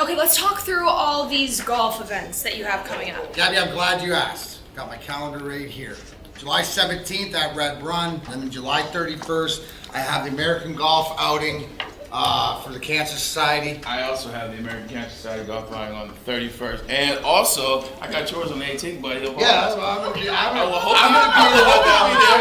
Okay, let's talk through all these golf events that you have coming up. Gabby, I'm glad you asked. Got my calendar right here. July 17th at Red Run, and then July 31st, I have the American Golf outing for the Cancer Society. I also have the American Cancer Society golf outing on the 31st, and also I got yours on the 18th, buddy. Yeah, I'm gonna be there.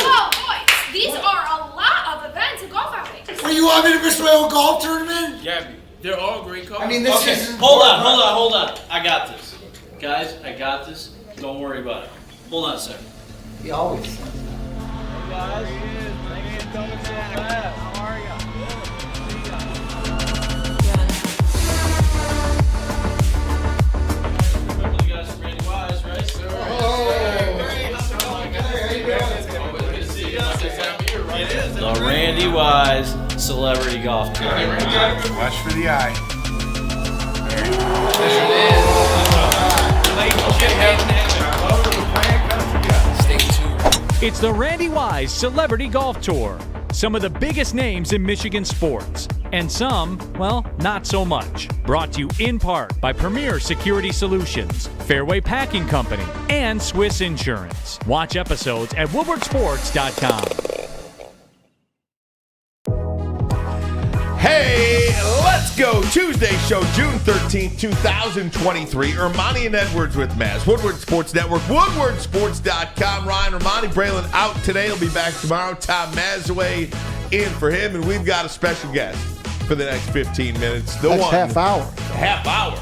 Whoa, boys, these are a lot of events and golf outings. Well, you want me to miss my own golf tournament? Gabby, they're all great colors. I mean, this Okay, is... hold on. I got this. Guys, I got this. Don't worry about it. Hold on a second. He always... Hey guys, thanks for coming so fast. How are ya? Remember the guys from Randy Wise, right? Sir. The Randy Wise Celebrity Golf Tour. Watch for the eye. It's the Randy Wise Celebrity Golf Tour. Some of the biggest names in Michigan sports. And some, well, not so much. Brought to you in part by Premier Security Solutions, Fairway Packing Company, and Swiss Insurance. Watch episodes at woodwardsports.com. Hey, let's go. Tuesday show, June 13th, 2023. Ermanni and Edwards with Maz. Woodward Sports Network, woodwardsports.com. Ryan, Ermanni, Braylon out today. He'll be back tomorrow. Tom Mazawey in for him. And we've got a special guest for the next 15 minutes. That's half hour. Half hour.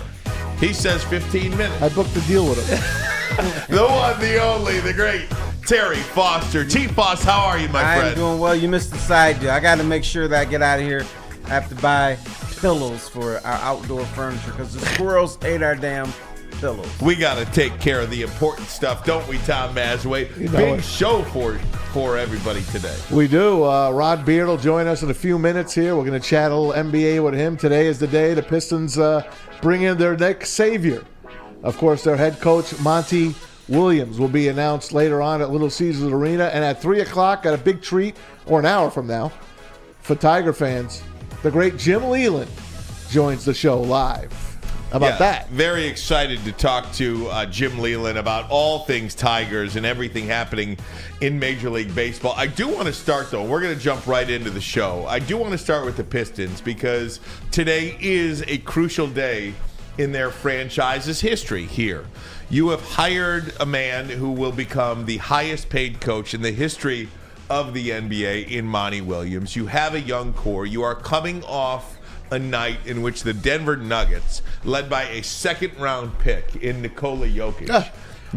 He says 15 minutes. I booked the deal with him. The one, the only, the great Terry Foster. T-Foss, how are you, my friend? I'm doing well. You missed the side deal. I got to make sure that I get out of here. I have to buy pillows for our outdoor furniture because the squirrels ate our damn pillows. We got to take care of the important stuff, don't we, Tom Mazawey? Big show for everybody today. We do. Rod Beard will join us in a few minutes here. We're going to chat a little NBA with him. Today is the day the Pistons bring in their next savior. Of course, their head coach, Monty Williams, will be announced later on at Little Caesars Arena. And at 3 o'clock, got a big treat, or an hour from now, for Tiger fans. The great Jim Leyland joins the show live. How about that? Very excited to talk to Jim Leyland about all things Tigers and everything happening in Major League Baseball. I do want to start, though. We're going to jump right into the show. I do want to start with the Pistons because today is a crucial day in their franchise's history here. You have hired a man who will become the highest paid coach in the history of the NBA in Monty Williams. You have a young core. You are coming off a night in which the Denver Nuggets, led by a second-round pick in Nikola Jokic,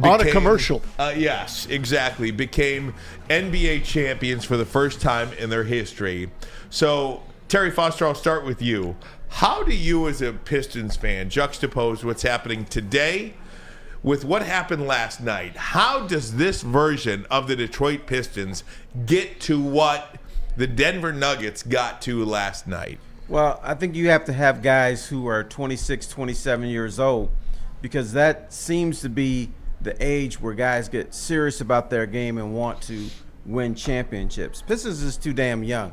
on a commercial. Yes, exactly. Became NBA champions for the first time in their history. So, Terry Foster, I'll start with you. How do you, as a Pistons fan, juxtapose what's happening today with what happened last night? How does this version of the Detroit Pistons get to what the Denver Nuggets got to last night? Well, I think you have to have guys who are 26, 27 years old because that seems to be the age where guys get serious about their game and want to win championships. Pistons is too damn young.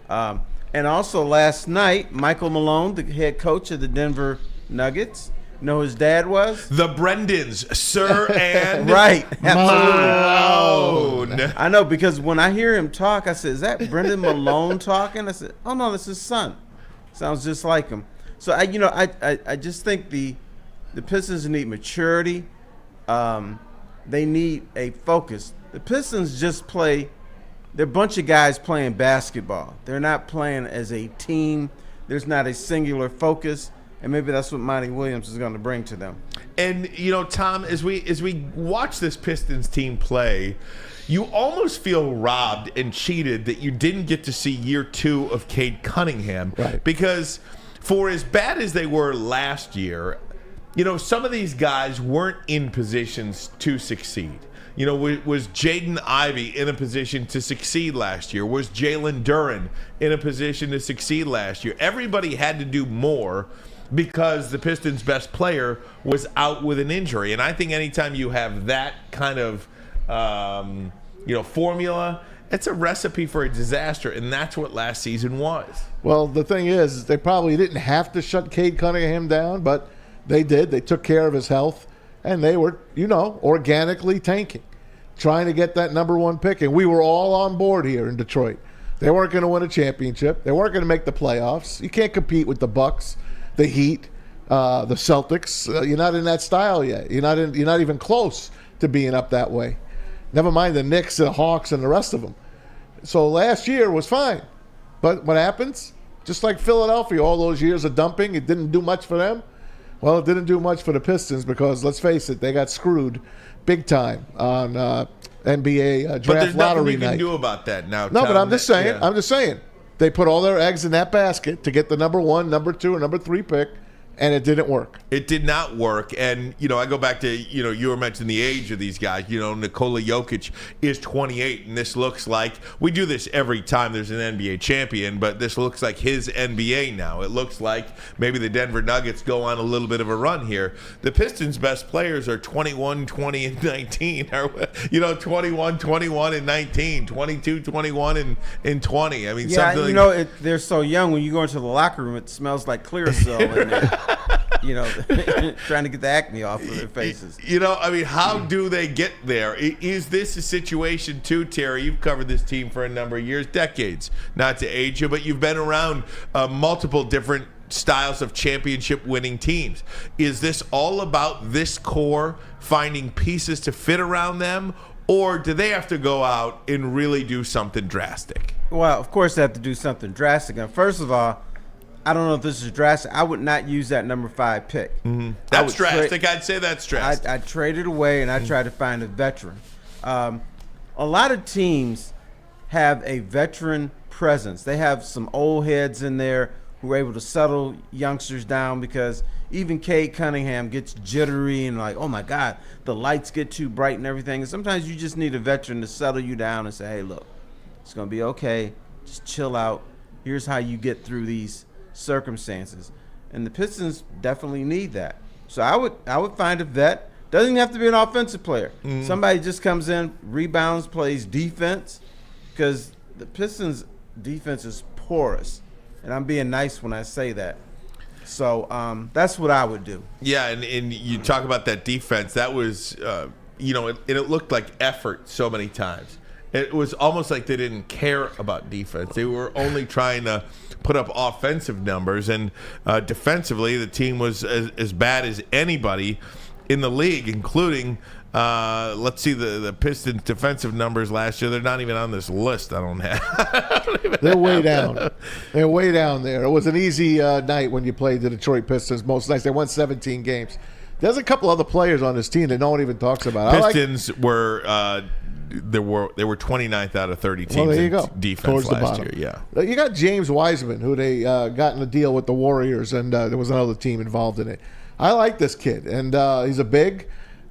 And also last night, Michael Malone, the head coach of the Denver Nuggets, you know who his dad was? The Brendans, Sir and right. Malone. I know, because when I hear him talk, I said, is that Brendan Malone talking? I said, oh, no, that's his son. Sounds just like him. So, I just think the Pistons need maturity. They need a focus. The Pistons just play – they're a bunch of guys playing basketball. They're not playing as a team. There's not a singular focus. And maybe that's what Monty Williams is going to bring to them. And, you know, Tom, as we watch this Pistons team play, you almost feel robbed and cheated that you didn't get to see year 2 of Cade Cunningham. Right. Because for as bad as they were last year, you know, some of these guys weren't in positions to succeed. You know, was Jaden Ivey in a position to succeed last year? Was Jalen Duren in a position to succeed last year? Everybody had to do more because the Pistons' best player was out with an injury. And I think anytime you have that kind of, formula It's a recipe for a disaster, and that's what last season was. Well, the thing is, they probably didn't have to shut Cade Cunningham down, but they did. They took care of his health, and they were, organically tanking, trying to get that number 1 pick. And we were all on board here in Detroit. They weren't going to win a championship. They weren't going to make the playoffs. You can't compete with the Bucks, the Heat, the Celtics. You're not in that style yet. You're not even close to being up that way. Never mind the Knicks, the Hawks, and the rest of them. So last year was fine. But what happens? Just like Philadelphia, all those years of dumping, it didn't do much for them. Well, it didn't do much for the Pistons because, let's face it, they got screwed big time on NBA draft lottery night. But there's nothing you can do about that now. No, Tom. but I'm just saying. Yeah. I'm just saying. They put all their eggs in that basket to get the number 1, number 2, and number 3 pick, and it didn't work. It did not work. And, I go back to, you were mentioning the age of these guys. Nikola Jokic is 28, and this looks like, we do this every time there's an NBA champion, but this looks like his NBA now. It looks like maybe the Denver Nuggets go on a little bit of a run here. The Pistons' best players are 21, 20, and 19. 21, 21, and 19. 22, 21, and 20. I mean, something they're so young. When you go into the locker room, it smells like Clearasil in there. Trying to get the acne off of their faces. How do they get there? Is this a situation too, Terry? You've covered this team for a number of years, decades, not to age you, but you've been around multiple different styles of championship winning teams. Is this all about this core finding pieces to fit around them, or do they have to go out and really do something drastic? Well, of course they have to do something drastic. And first of all, I don't know if this is drastic. I would not use that number 5 pick. Mm-hmm. That's drastic. I'd say that's drastic. I traded away, and I tried to find a veteran. A lot of teams have a veteran presence. They have some old heads in there who are able to settle youngsters down, because even Cade Cunningham gets jittery and like, oh, my God, the lights get too bright and everything. And sometimes you just need a veteran to settle you down and say, hey, look, it's going to be okay. Just chill out. Here's how you get through these circumstances. And the Pistons definitely need that. So I would find a vet. Doesn't even have to be an offensive player. Mm-hmm. Somebody just comes in, rebounds, plays defense, because the Pistons defense is porous. And I'm being nice when I say that. So that's what I would do. Yeah, and you talk about that defense. That was, it looked like effort so many times. It was almost like they didn't care about defense. They were only trying to put up offensive numbers, and defensively, the team was as bad as anybody in the league, including, let's see, the Pistons' defensive numbers last year. They're not even on this list. I don't have. They're way down. They're way down there. It was an easy night when you played the Detroit Pistons most nights. They won 17 games. There's a couple other players on this team that no one even talks about. Pistons were they were 29th out of 30 teams. Well, there you in go. Defense Towards last the year. bottom. Yeah. You got James Wiseman, who they got in a deal with the Warriors, and there was another team involved in it. I like this kid, and he's a big.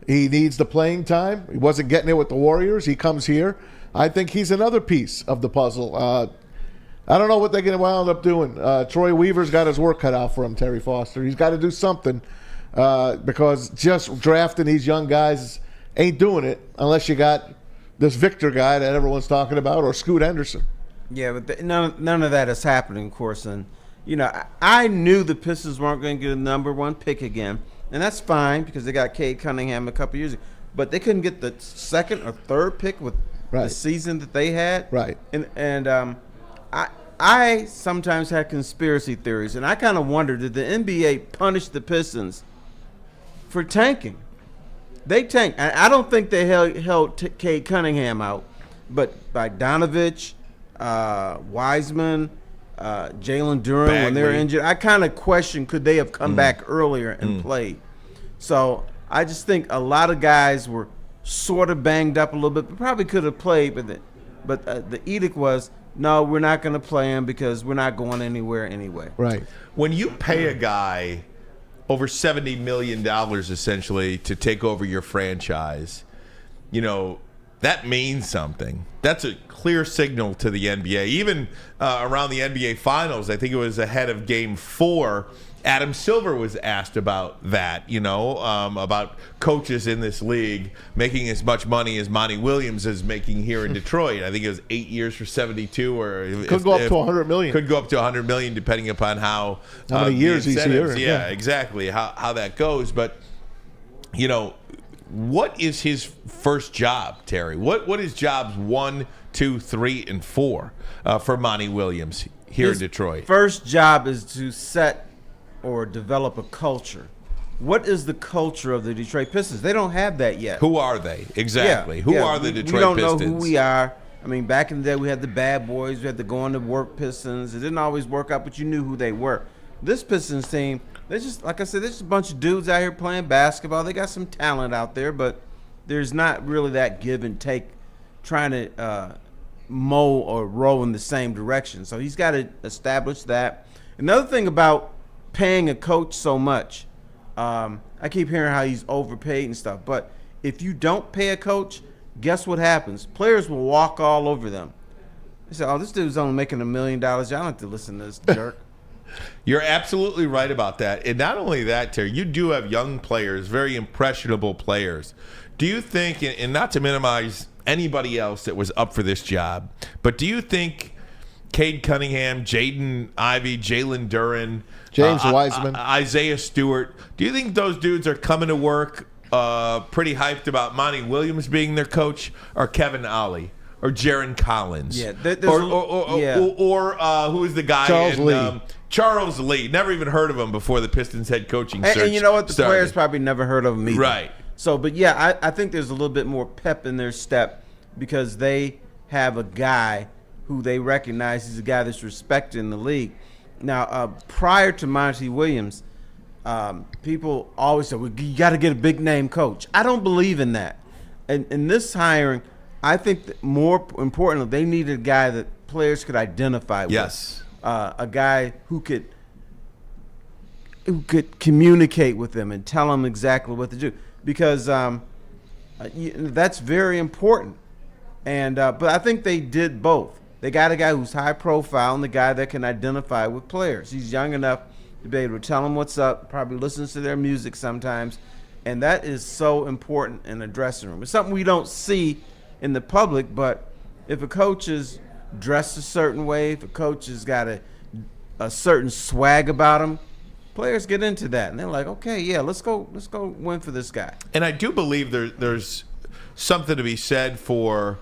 He needs the playing time. He wasn't getting it with the Warriors. He comes here. I think he's another piece of the puzzle. I don't know what they're going to wind up doing. Troy Weaver's got his work cut out for him, Terry Foster. He's got to do something because just drafting these young guys ain't doing it unless you got this Victor guy that everyone's talking about, or Scoot Henderson. Yeah, but none of that is happening, of course. And, I knew the Pistons weren't going to get a number 1 pick again. And that's fine because they got Cade Cunningham a couple years ago. But they couldn't get the 2nd or 3rd pick with the season that they had. Right. And I sometimes had conspiracy theories. And I kind of wondered, did the NBA punish the Pistons for tanking? They tanked. I don't think they held Cade Cunningham out, but Bogdanovich, Wiseman, Jalen Duren, when they were injured, I kind of question, could they have come back earlier and played? So I just think a lot of guys were sort of banged up a little bit, but probably could have played. But the edict was, no, we're not going to play him because we're not going anywhere anyway. Right. When you pay a guy over $70 million essentially to take over your franchise, that means something. That's a clear signal to the NBA. Even around the NBA Finals, I think it was ahead of Game 4, Adam Silver was asked about that, about coaches in this league making as much money as Monty Williams is making here in Detroit. I think it was 8 years for 72, or could go up to 100 million. Could go up to 100 million, depending upon how many years he's here. Yeah, exactly. How that goes, but what is his first job, Terry? What is jobs 1, 2, 3, and 4 for Monty Williams here in Detroit? First job is to set or develop a culture. What is the culture of the Detroit Pistons? They don't have that yet. Who are they? Exactly. Who are the Detroit Pistons? We don't know who we are. I mean, back in the day, we had the bad boys. We had the going to work Pistons. It didn't always work out, but you knew who they were. This Pistons team, they're just, like I said, there's just a bunch of dudes out here playing basketball. They got some talent out there, but there's not really that give and take trying to mow or row in the same direction. So he's got to establish that. Another thing about paying a coach so much, I keep hearing how he's overpaid and stuff, but if you don't pay a coach, guess what happens? Players will walk all over them. They say, oh, this dude's only making $1 million. I don't have to listen to this jerk. You're absolutely right about that. And not only that, Terry, you do have young players, very impressionable players. Do you think, and not to minimize anybody else that was up for this job, but do you think Cade Cunningham, Jaden Ivey, Jalen Duren, James Wiseman, Isaiah Stewart, do you think those dudes are coming to work pretty hyped about Monty Williams being their coach, or Kevin Ollie, or Jaron Collins? Yeah, or who is the guy? Charles Lee. Charles Lee. Never even heard of him before the Pistons head coaching search and you know what? The started. players probably never heard of him either. Right. So, but yeah, I think there's a little bit more pep in their step because they have a guy who they recognize is a guy that's respected in the league. Now, prior to Monty Williams, people always said, well, you got to get a big-name coach. I don't believe in that. And in this hiring, I think that more importantly, they needed a guy that players could identify with. Yes. A guy who could communicate with them and tell them exactly what to do. Because that's very important. And but I think they did both. They got a guy who's high profile and the guy that can identify with players. He's young enough to be able to tell them what's up, probably listens to their music sometimes. And that is so important in a dressing room. It's something we don't see in the public, but if a coach is dressed a certain way, if a coach has got a certain swag about him, players get into that. And they're like, okay, yeah, let's go win for this guy. And I do believe there's something to be said for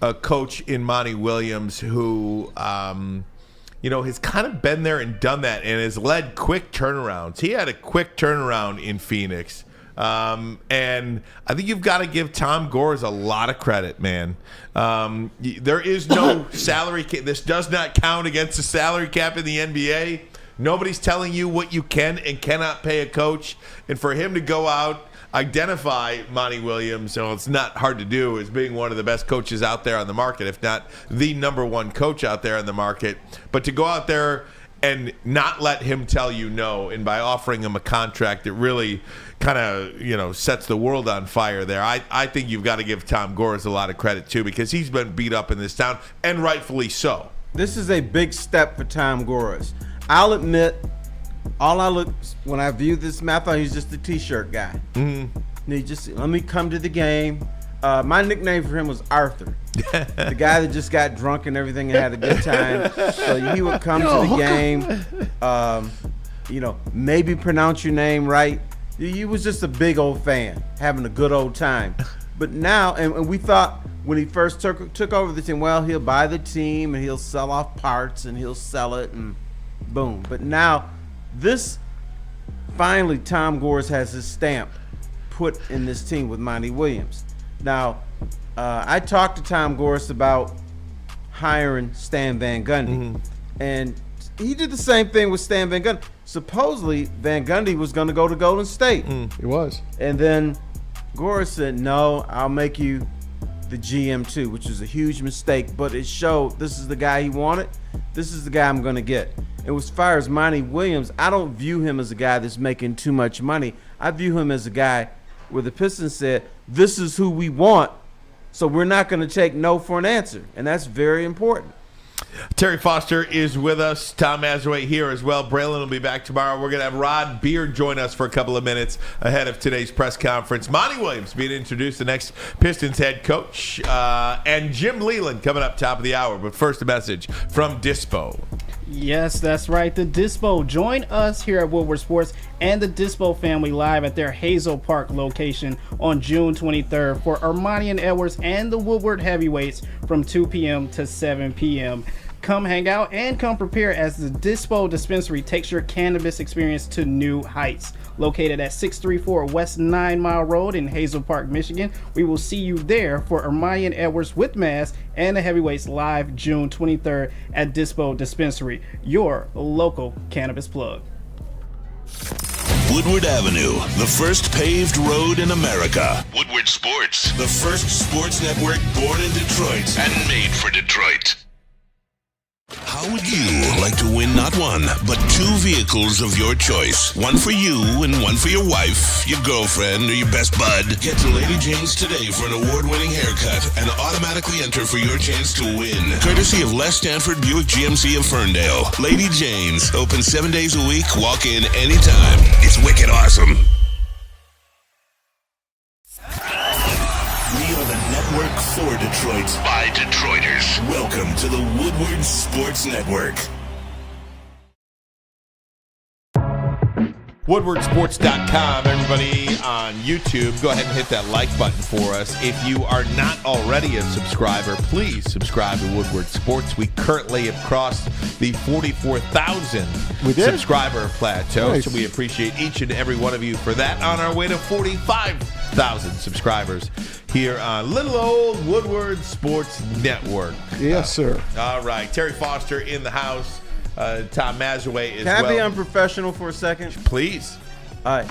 a coach in Monty Williams who, has kind of been there and done that and has led quick turnarounds. He had a quick turnaround in Phoenix. And I think you've got to give Tom Gores a lot of credit, man. There is no salary cap. This does not count against the salary cap in the NBA. Nobody's telling you what you can and cannot pay a coach. And for him to go out, identify Monty Williams, it's not hard to do, as being one of the best coaches out there on the market, if not the number one coach out there on the market. But to go out there and not let him tell you no, and by offering him a contract that really kind of, sets the world on fire there. I think you've got to give Tom Gores a lot of credit, too, because he's been beat up in this town, and rightfully so. This is a big step for Tom Gores. I'll admit, when I viewed this man, I thought he was just a T-shirt guy. Mm-hmm. He just, let me come to the game. My nickname for him was Arthur, the guy that just got drunk and everything and had a good time. So he would come to the game, maybe pronounce your name right. He was just a big old fan, having a good old time. But now, and we thought when he first took over the team, well, he'll buy the team and he'll sell off parts and he'll sell it and boom. But now, finally, Tom Gores has his stamp put in this team with Monty Williams. Now, I talked to Tom Gores about hiring Stan Van Gundy, and he did the same thing with Stan Van Gundy. Supposedly, Van Gundy was going to go to Golden State. He was. And then Gores said, no, I'll make you the GM too, which was a huge mistake, but it showed this is the guy he wanted. This is the guy I'm going to get. And as far as Monty Williams, I don't view him as a guy that's making too much money. I view him as a guy where the Pistons said, this is who we want, So we're not going to take no for an answer, and that's very important. Terry Foster is with us. Tom Mazawey here as well. Braylon will be back tomorrow. We're going to have Rod Beard join us for a couple of minutes ahead of today's press conference. Monty Williams being introduced, the next Pistons head coach, and Jim Leyland coming up top of the hour. But first, a message from Dispo. Yes, that's right. The Dispo. Join us here at Woodward Sports and the Dispo family live at their Hazel Park location on June 23rd for Ermanni and Edwards and the Woodward heavyweights from 2 p.m. to 7 p.m. Come hang out and come prepare as the Dispo Dispensary takes your cannabis experience to new heights. Located at 634 West 9 Mile Road in Hazel Park, Michigan. We will see you there for Ermanni and Edwards with Mass and the Heavyweights live June 23rd at Dispo Dispensary, your local cannabis plug. Woodward Avenue, the first paved road in America. Woodward Sports, the first sports network born in Detroit and made for Detroit. How would you like to win not one, but 2 vehicles of your choice? One for you and one for your wife, your girlfriend, or your best bud. Get to Lady Jane's today for an award-winning haircut and automatically enter for your chance to win. Courtesy of Les Stanford Buick GMC of Ferndale. Lady Jane's, open 7 days a week, walk in anytime. It's wicked awesome. We are the network for Detroit by Detroiters. Welcome to the Woodward Sports Network. WoodwardSports.com, everybody on YouTube. Go ahead and hit that like button for us. If you are not already a subscriber, please subscribe to Woodward Sports. We currently have crossed the 44,000 subscriber plateau, so we appreciate each and every one of you for that. On our way to 45,000 subscribers here on little old Woodward Sports Network. Yes, sir. All right, Terry Foster in the house. Tom Mazawey as well. Can I be unprofessional for a second? Please.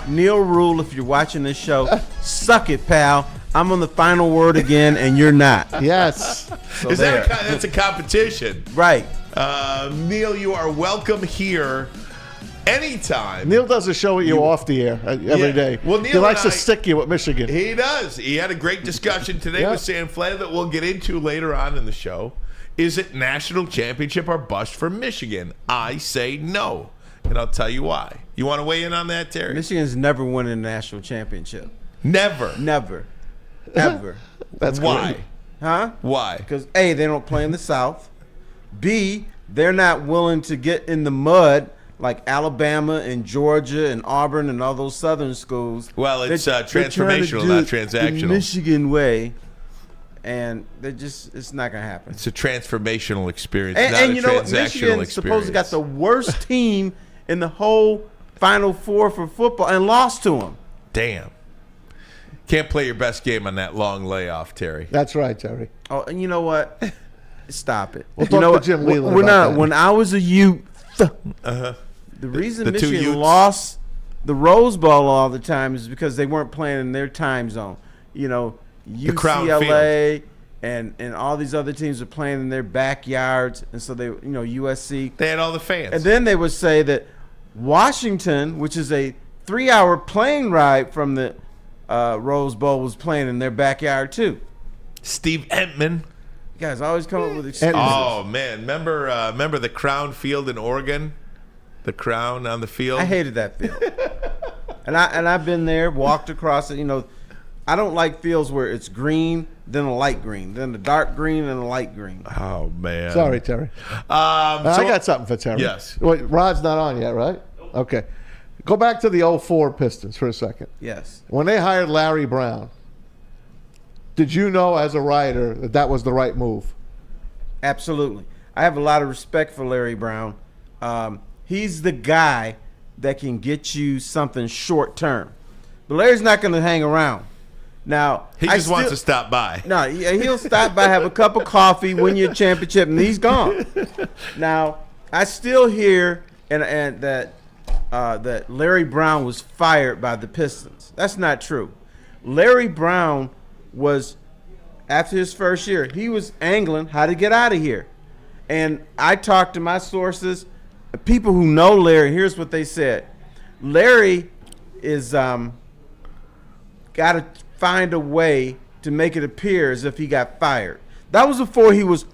Neil Rule, if you're watching this show, suck it, pal. I'm on the final word again, and you're not. Yes. So Is that that's a competition? Right. Neil, you are welcome here anytime. Neil does a show with you off the air every day. Well, Neil he likes to and I- stick you with Michigan. He does. He had a great discussion today with Sam Flanagan that we'll get into later on in the show. Is it national championship or bust for Michigan? I say no, and I'll tell you why. You want to weigh in on that, Terry? Michigan's never won a national championship. Never. Never. Ever. That's why. great. Huh? Why? Because A, they don't play in the South. B, they're not willing to get in the mud like Alabama and Georgia and Auburn and all those Southern schools. Well, it's They're trying to transformational, do not it the transactional. Michigan way, and it's not gonna happen. It's a transformational experience, not And a you know what? transactional Michigan experience. supposedly got the worst team in the whole Final Four for football and lost to them. Damn. Can't play your best game on that long layoff, Terry. That's right, Terry. Oh, and you know what? Stop it. We'll you talk know to what? Jim Leyland When about that. when I was a youth, the reason The two Michigan Utes. lost the Rose Bowl all the time is because they weren't playing in their time zone. You know, Crown UCLA and all these other teams are playing in their backyards, and so USC. They had all the fans. And then they would say that Washington, which is a 3-hour plane ride from the Rose Bowl, was playing in their backyard too. Steve Entman. You guys always come up with excuses. Oh man, remember the Crown Field in Oregon? The Crown on the field. I hated that field. and I've been there, walked across it. You know, I don't like fields where it's green, then a light green, then a dark green, and a light green. Oh man. Sorry, Terry. I got something for Terry. Yes. Wait, Rod's not on yet, right? Okay. Go back to the 04 Pistons for a second. Yes. When they hired Larry Brown, did you know as a writer that that was the right move? Absolutely. I have a lot of respect for Larry Brown. He's the guy that can get you something short term. But Larry's not going to hang around. Now He just wants to stop by. No, he'll stop by, have a cup of coffee, win you a championship, and he's gone. Now, I still hear and that Larry Brown was fired by the Pistons. That's not true. Larry Brown was, after his first year, he was angling how to get out of here. And I talked to my sources, people who know Larry. Here's what they said. Larry is got to find a way to make it appear as if he got fired. That was before he was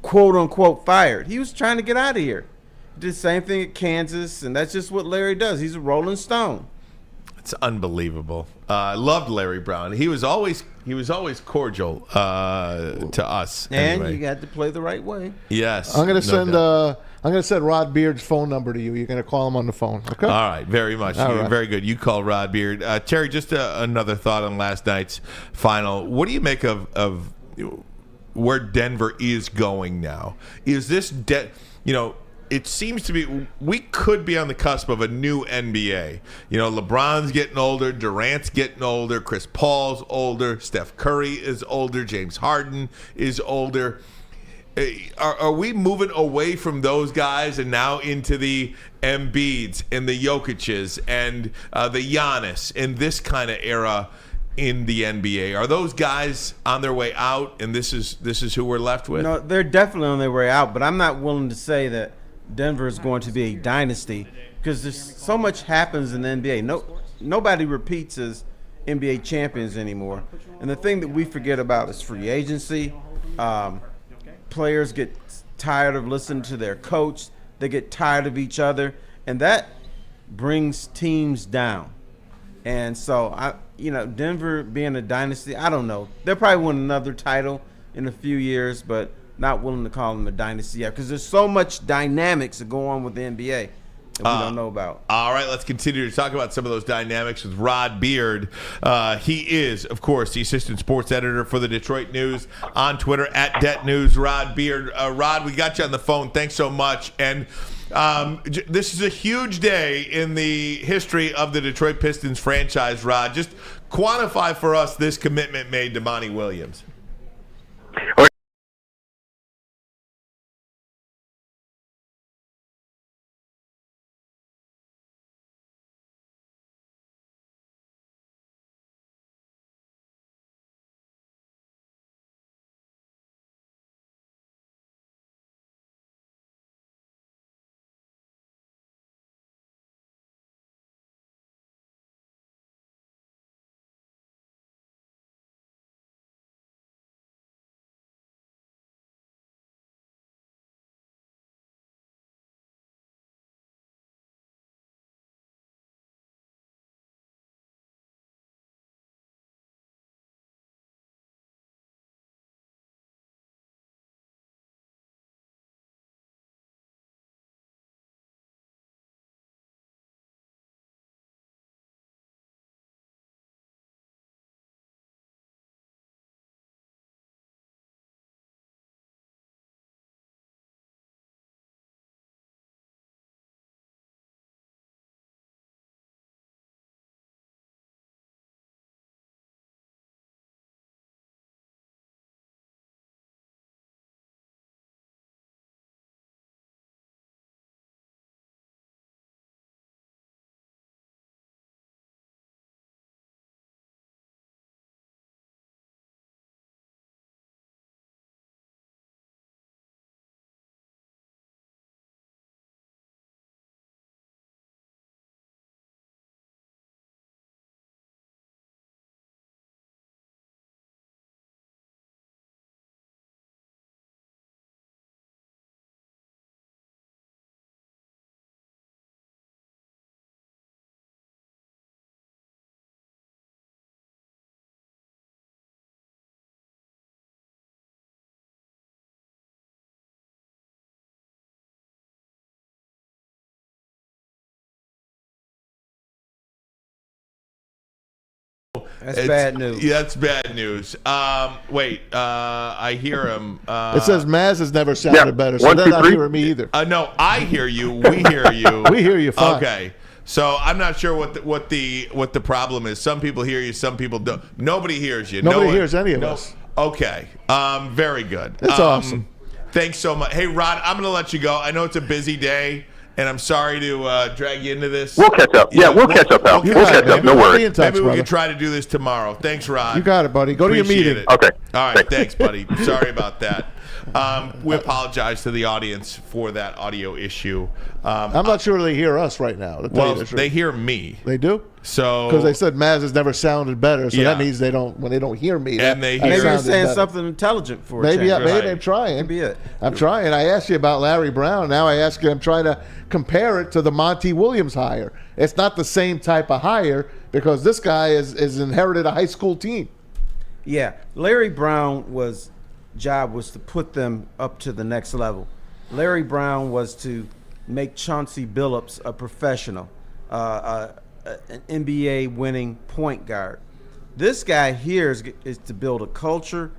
quote-unquote fired. He was trying to get out of here. He did the same thing at Kansas, and that's just what Larry does. He's a rolling stone. It's unbelievable. I loved Larry Brown. He was always cordial to us. And anyway. you got to play the right way. Yes. I'm gonna send Rod Beard's phone number to you. You're gonna call him on the phone. Okay. All right, very much. All right. Very good. You call Rod Beard. Terry, just another thought on last night's final. What do you make of where Denver is going now? Is this it seems to be we could be on the cusp of a new NBA. LeBron's getting older, Durant's getting older, Chris Paul's older, Steph Curry is older, James Harden is older. Are we moving away from those guys and now into the Embiids and the Jokic's and the Giannis and this kind of era in the NBA? Are those guys on their way out, and this is who we're left with? No, they're definitely on their way out, but I'm not willing to say that Denver is going to be a dynasty because there's so much happens in the NBA. Nobody repeats as NBA champions anymore. And the thing that we forget about is free agency. Players get tired of listening to their coach. They get tired of each other, and that brings teams down. And so, Denver being a dynasty, I don't know. They'll probably win another title in a few years, but not willing to call them a dynasty yet because there's so much dynamics that go on with the NBA that we don't know about. All right, let's continue to talk about some of those dynamics with Rod Beard. He is, of course, the assistant sports editor for the Detroit News on Twitter at @DetNews. Rod Beard. Rod, we got you on the phone. Thanks so much. And this is a huge day in the history of the Detroit Pistons franchise, Rod. Just quantify for us this commitment made to Monty Williams. That's bad news. Yeah, that's bad news. Wait, I hear him. It says Maz has never sounded better, so they're not hearing me either. No, I hear you. We hear you. We hear you fine. Okay. So I'm not sure what the problem is. Some people hear you, some people don't. Nobody hears you. Nobody hears any of us. Okay. Very good. That's awesome. Thanks so much. Hey, Rod, I'm going to let you go. I know it's a busy day, and I'm sorry to drag you into this. We'll catch up. Yeah, we'll catch up, Al. We'll catch up. No worries. Maybe we can try to do this tomorrow. Thanks, Rod. You got it, buddy. Go to your meeting. Okay. All right. Thanks, buddy. Sorry about that. We apologize to the audience for that audio issue. I'm not sure they hear us right now. To tell Well, you the truth. they hear me. They do? So Because they said Maz has never sounded better, so Yeah. that means when they don't hear me. And they that hear- Maybe you're sounded saying better. something intelligent for a Maybe, change. maybe Right. I'm trying. Could be it. I'm trying. I asked you about Larry Brown. Now I ask you, I'm trying to compare it to the Monty Williams hire. It's not the same type of hire because this guy is inherited a high school team. Yeah, Larry Brown job was to put them up to the next level. Larry Brown was to make Chauncey Billups a professional, an NBA winning point guard. This guy here is to build a culture,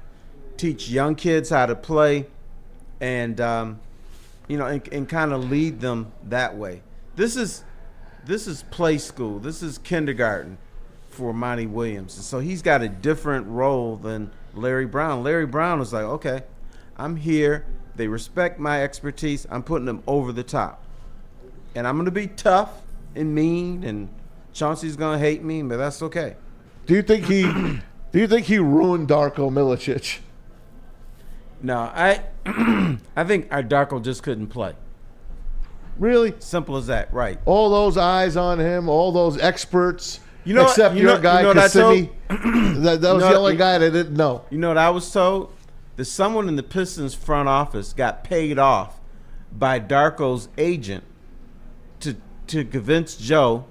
teach young kids how to play, and and kind of lead them that way. This is play school. This is kindergarten for Monty Williams. And so he's got a different role than Larry Brown. Larry Brown was like, okay, I'm here. They respect my expertise. I'm putting them over the top. And I'm going to be tough and mean, and Chauncey's going to hate me, but that's okay. Do you think he ruined Darko Milicic? No, I think our Darko just couldn't play. Really? Simple as that, right. All those eyes on him, all those experts, You know what- except you your know- guy, you know what I Kissimmee. told- that was the only guy that didn't know. You know what I was told? That someone in the Pistons front office got paid off by Darko's agent to convince Joe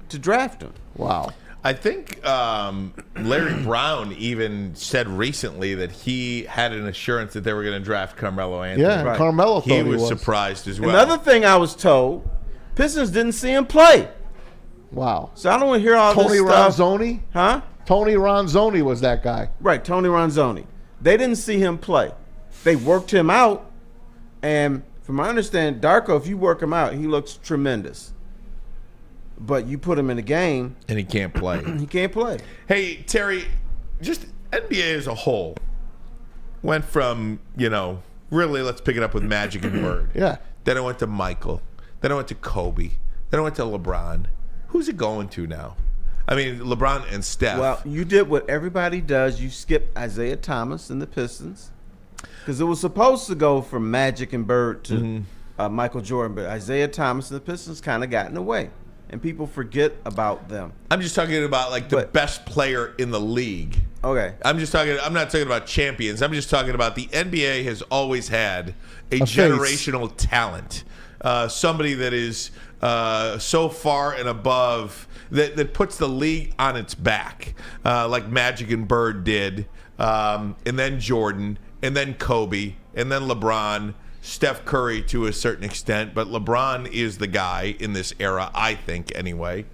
to draft him. Wow. I think Larry Brown even said recently that he had an assurance that they were going to draft Carmelo Anthony. Yeah, Right. Carmelo thought He was surprised as well. Another thing I was told, Pistons didn't see him play. Wow. So I don't want to hear all Tony this stuff. Ronzoni? Huh? Tony Ronzoni was that guy. Right, Tony Ronzoni. They didn't see him play. They worked him out, and from my understanding, Darko, if you work him out, he looks tremendous. But you put him in a game, and he can't play. he can't play. Hey, Terry, just NBA as a whole went from, really let's pick it up with Magic and Bird. Yeah. Then it went to Michael. Then it went to Kobe. Then it went to LeBron. Who's it going to now? I mean, LeBron and Steph. Well, you did what everybody does. You skipped Isaiah Thomas and the Pistons. Because it was supposed to go from Magic and Bird to Michael Jordan. But Isaiah Thomas and the Pistons kind of got in the way. And people forget about them. I'm just talking about the best player in the league. Okay. I'm not talking about champions. I'm just talking about the NBA has always had a face. generational talent. Somebody that is so far and above that puts the league on its back, like Magic and Bird did, and then Jordan, and then Kobe, and then LeBron, Steph Curry to a certain extent, but LeBron is the guy in this era, I think, anyway.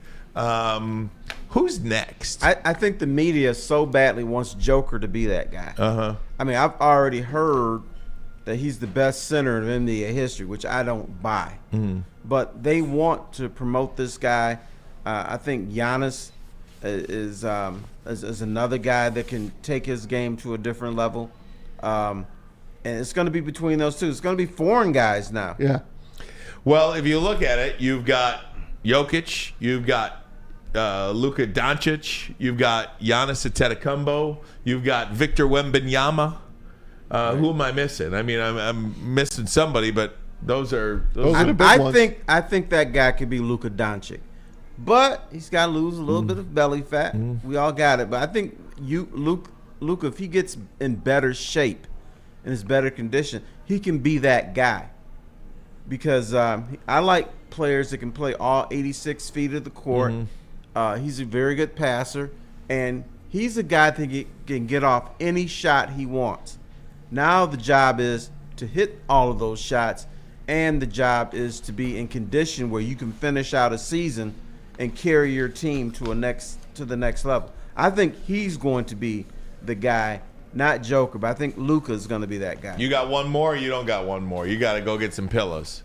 Who's next? I think the media so badly wants Joker to be that guy. Uh-huh. I mean, I've already heard that he's the best center in NBA history, which I don't buy. But they want to promote this guy. I think Giannis is another guy that can take his game to a different level. And it's going to be between those two. It's going to be foreign guys now. Yeah. Well, if you look at it, you've got Jokic, you've got Luka Doncic, you've got Giannis Antetokounmpo, you've got Victor Wembanyama. Who am I missing? I mean, I'm missing somebody, but those are the big ones. I think that guy could be Luka Doncic, but he's got to lose a little bit of belly fat. We all got it, but I think Luka, if he gets in better shape, in his better condition, he can be that guy. Because I like players that can play all 86 feet of the court. He's a very good passer, and he's a guy that can get off any shot he wants. Now the job is to hit all of those shots, and the job is to be in condition where you can finish out a season and carry your team to the next level. I think he's going to be the guy, not Joker, but I think Luka's going to be that guy. You got one more or you don't got one more? You got to go get some pillows.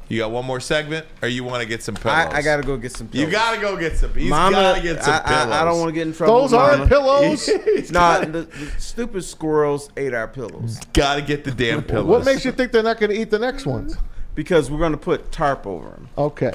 You got one more segment or you want to get some pillows? I got to go get some pillows. You got to go get some. He's Mama, got to get some pillows. I don't want to get in trouble. Those with aren't Mama. pillows. Nah, the stupid squirrels ate our pillows. Got to get the damn pillows. What makes you think they're not going to eat the next ones? Because we're going to put tarp over them. Okay.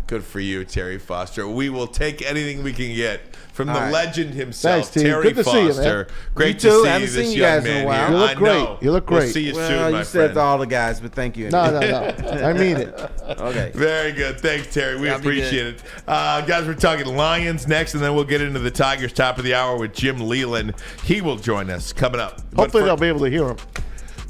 Good for you, Terry Foster. We will take anything we can get from the All right. legend himself, Thanks, T. Terry Good to see you, man. Foster. Great You to too. see Haven't you, seen this you young guys in a man while. here. You look I great. know. You look We'll great. see you Well, soon, you my said friend. to all the guys, but thank you. No, anyway. I mean it. Okay. Very good. Thanks, Terry. We Y'all be appreciate it. Guys, we're talking Lions next, and then we'll get into the Tigers top of the hour with Jim Leyland. He will join us coming up. Hopefully they'll be able to hear him.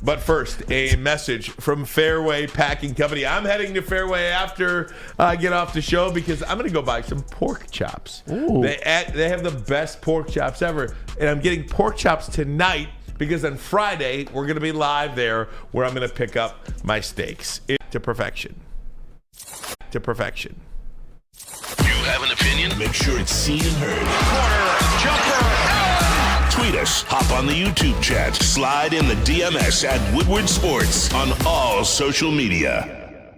But first, a message from Fairway Packing Company. I'm heading to Fairway after I get off the show because I'm going to go buy some pork chops. Ooh. They have the best pork chops ever. And I'm getting pork chops tonight because on Friday, we're going to be live there where I'm going to pick up my steaks. To perfection. To perfection. You have an opinion? Make sure it's seen and heard. Corner, jumper. Tweet us, hop on the YouTube chat, slide in the DMS at Woodward Sports on all social media.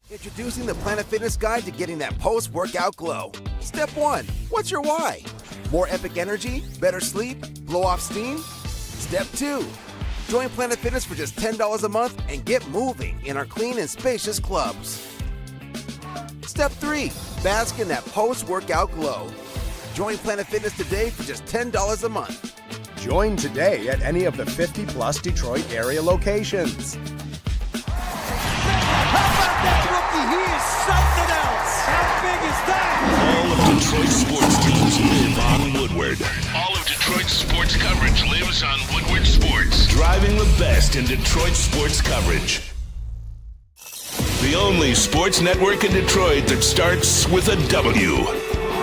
Introducing the Planet Fitness Guide to getting that post-workout glow. Step 1. What's your why? More epic energy? Better sleep? Blow off steam? Step 2. Join Planet Fitness for just $10 a month and get moving in our clean and spacious clubs. Step 3. Bask in that post-workout glow. Join Planet Fitness today for just $10 a month. Join today at any of the 50-plus Detroit area locations. All of Detroit's sports teams live on Woodward. All of Detroit's sports coverage lives on Woodward Sports. Driving the best in Detroit sports coverage. The only sports network in Detroit that starts with a W.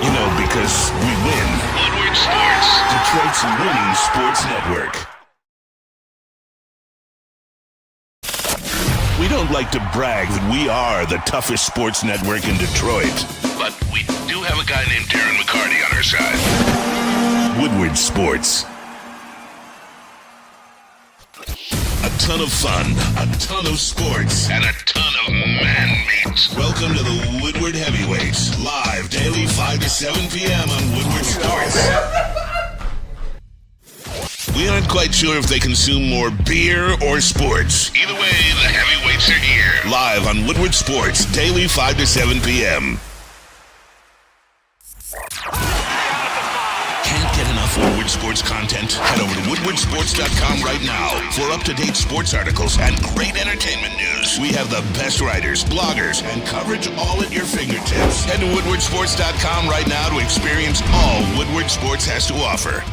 You know, because we win. Woodward Sports. Detroit's winning sports network. We don't like to brag that we are the toughest sports network in Detroit, but we do have a guy named Darren McCarty on our side. Woodward Sports. A ton of fun, a ton of sports, and a ton of man meat. Welcome to the Woodward Heavyweights, live daily 5 to 7 p.m. on Woodward Sports. We aren't quite sure if they consume more beer or sports. Either way, the heavyweights are here. Live on Woodward Sports, daily 5 to 7 p.m. Can't get enough Woodward Sports content? Head over to woodwardsports.com right now for up-to-date sports articles and great entertainment news. We have the best writers, bloggers, and coverage all at your fingertips. Head to woodwardsports.com right now to experience all Woodward Sports has to offer.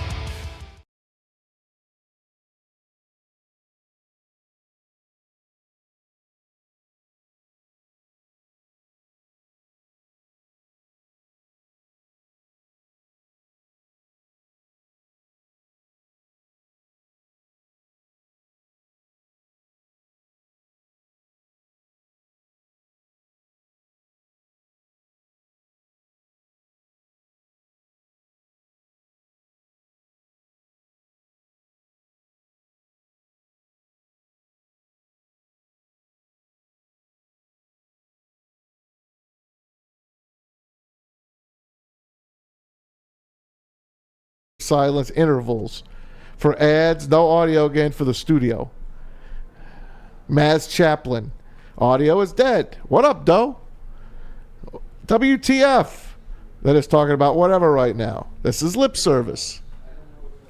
Silence intervals for ads. No audio again for the studio. Maz Chaplin. Audio is dead. What up, Doe? WTF? That is talking about whatever right now. This is lip service.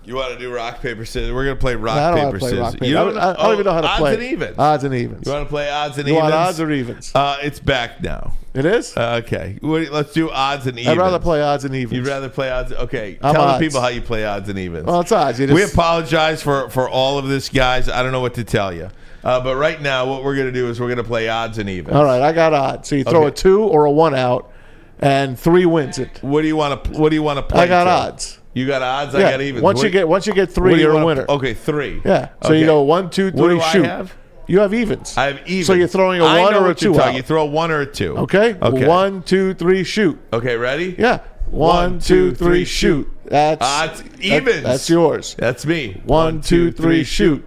You want to do rock, paper, scissors? We're going to play I rock, don't paper, want to play scissors. rock, paper. You I don't even know how to play. Odds and evens. Odds and evens. You want to play odds and You evens? want odds or evens? It's back now. It is? Okay. Let's do odds and evens. I'd rather play odds and evens. You'd rather play odds? Okay. I'm Tell odds. the people how you play odds and evens. Well, it's odds. We apologize for all of this, guys. I don't know what to tell you. But right now, what we're going to do is we're going to play odds and evens. All right, I got odds. So you throw a 2 or a 1 out, and 3 wins it. What do you want to play? I got to? odds. You got odds. Yeah. I got evens. Once you get 3, you're a winner. Okay, 3. Yeah. So okay. you go 1, 2, 3, What do shoot. I have? You have evens. I have evens. So you're throwing a I 1 know or a what 2 you're talking. out. You throw a 1 or a 2. Okay. Okay. 1, 2, 3, shoot. Okay. Ready? Yeah. 1, 2, 3, shoot. That's odds. Evens. That's yours. That's me. 1, 2, 3, shoot.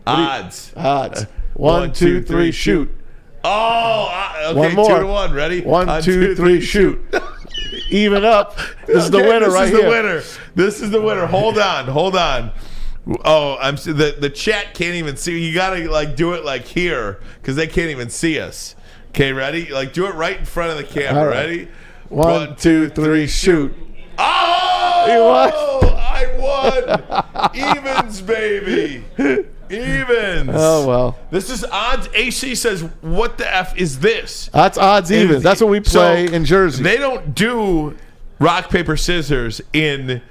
Odds. Odds. 1, 2, 3, shoot. Oh, okay. One more. 2 to 1. Ready? 1, 2, 3, shoot. Even up. This is the winner right here. This is the winner. This is the winner. Hold on. Oh, the chat can't even see. You gotta do it here because they can't even see us. Okay, ready? Like, do it right in front of the camera. All right. Ready? 1, 2, 3, shoot. Oh! You won. I won. Evens, baby. Evens. Oh, well. This is odds. AC says, what the F is this? That's odds evens. That's what we play in Jersey. They don't do rock, paper, scissors in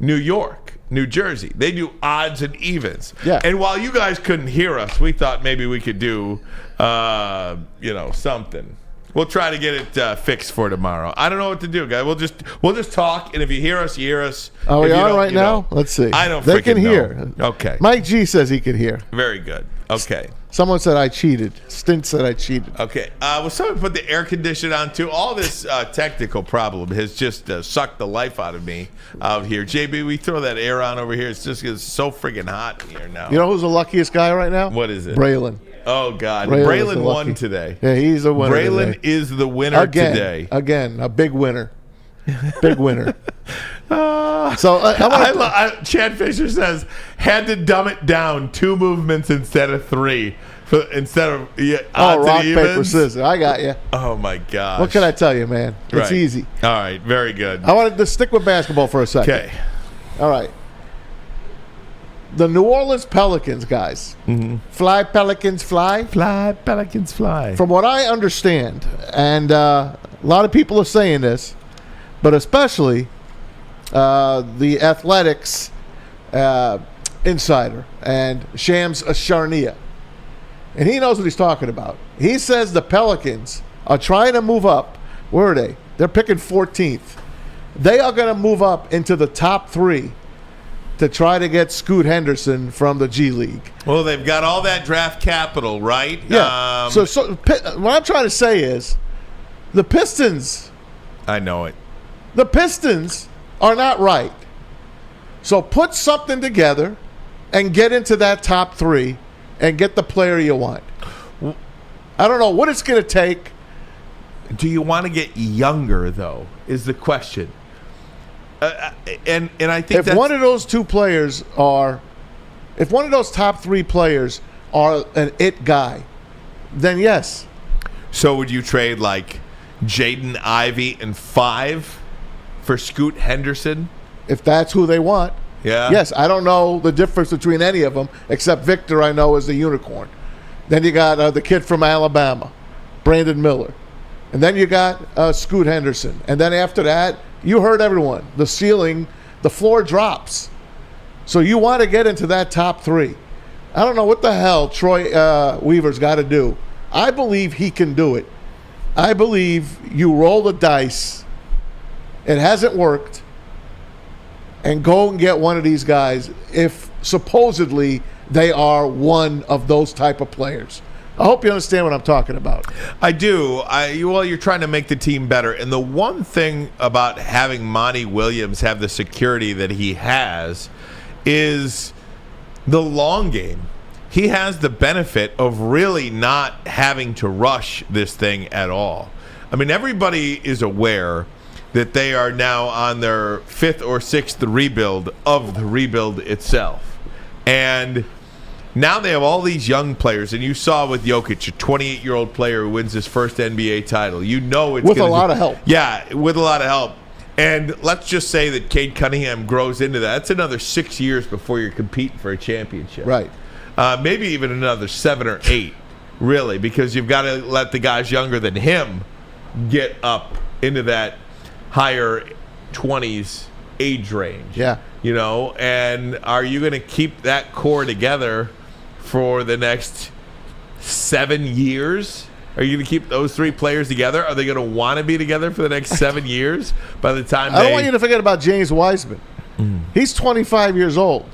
New York, New Jersey. They do odds and evens. Yeah. And while you guys couldn't hear us, we thought maybe we could do, something. We'll try to get it fixed for tomorrow. I don't know what to do, guys. We'll just talk, and if you hear us, you hear us. Are we If you on don't, right you now? don't. Let's see. I don't. They can freaking hear. know. Okay. Mike G says he can hear. Very good. Okay. Someone said I cheated. Stint said I cheated. Okay. Well, someone put the air conditioner on too. All this technical problem has just sucked the life out of me out here. JB, we throw that air on over here. It's so friggin' hot in here now. You know who's the luckiest guy right now? What is it? Braylon. Oh, God. Braylon is the Braylon won lucky. today. Yeah, he's the winner. Braylon today. is the winner today. Again, a big winner. Big winner. Chad Fisher says, had to dumb it down 2 movements instead of 3. Instead of odds rock, and evens. paper, scissors. I got you. Oh, my gosh. What can I tell you, man? It's Right. easy. All right. Very good. I wanted to stick with basketball for a second. Okay. All right. The New Orleans Pelicans, guys. Mm-hmm. Fly, Pelicans, fly. Fly, Pelicans, fly. From what I understand, and a lot of people are saying this, but especially the Athletics insider and Shams Charania. And he knows what he's talking about. He says the Pelicans are trying to move up. Where are they? They're picking 14th. They are going to move up into the top 3 to try to get Scoot Henderson from the G League. Well, they've got all that draft capital, right? Yeah. So what I'm trying to say is the Pistons. I know it. The Pistons are not right. So put something together and get into that top 3 and get the player you want. I don't know what it's going to take. Do you want to get younger, though, is the question. And I think if one of those 2 players if one of those top 3 players are an it guy, then yes. So would you trade like Jaden Ivey and 5 for Scoot Henderson? If that's who they want. Yeah. Yes, I don't know the difference between any of them, except Victor I know is the unicorn. Then you got the kid from Alabama, Brandon Miller. And then you got Scoot Henderson. And then after that, you heard everyone. The ceiling, the floor drops. So you want to get into that top 3. I don't know what the hell Troy Weaver's got to do. I believe he can do it. I believe you roll the dice. It hasn't worked. And go and get one of these guys if supposedly they are one of those type of players. I hope you understand what I'm talking about. I do. Well, you're trying to make the team better. And the one thing about having Monty Williams have the security that he has is the long game. He has the benefit of really not having to rush this thing at all. I mean, everybody is aware that they are now on their 5th or 6th rebuild of the rebuild itself. And now they have all these young players, and you saw with Jokic, a 28-year-old player who wins his first NBA title. You know it's with a lot of help. Yeah, with a lot of help. And let's just say that Cade Cunningham grows into that. That's another 6 years before you're competing for a championship. Right. Maybe even another 7 or 8, really, because you've got to let the guys younger than him get up into that higher 20s age range. Yeah. You know, and are you going to keep that core together for the next 7 years? Are you going to keep those 3 players together? Are they going to want to be together for the next 7 years by the time I don't want you to forget about James Wiseman. He's 25 years old.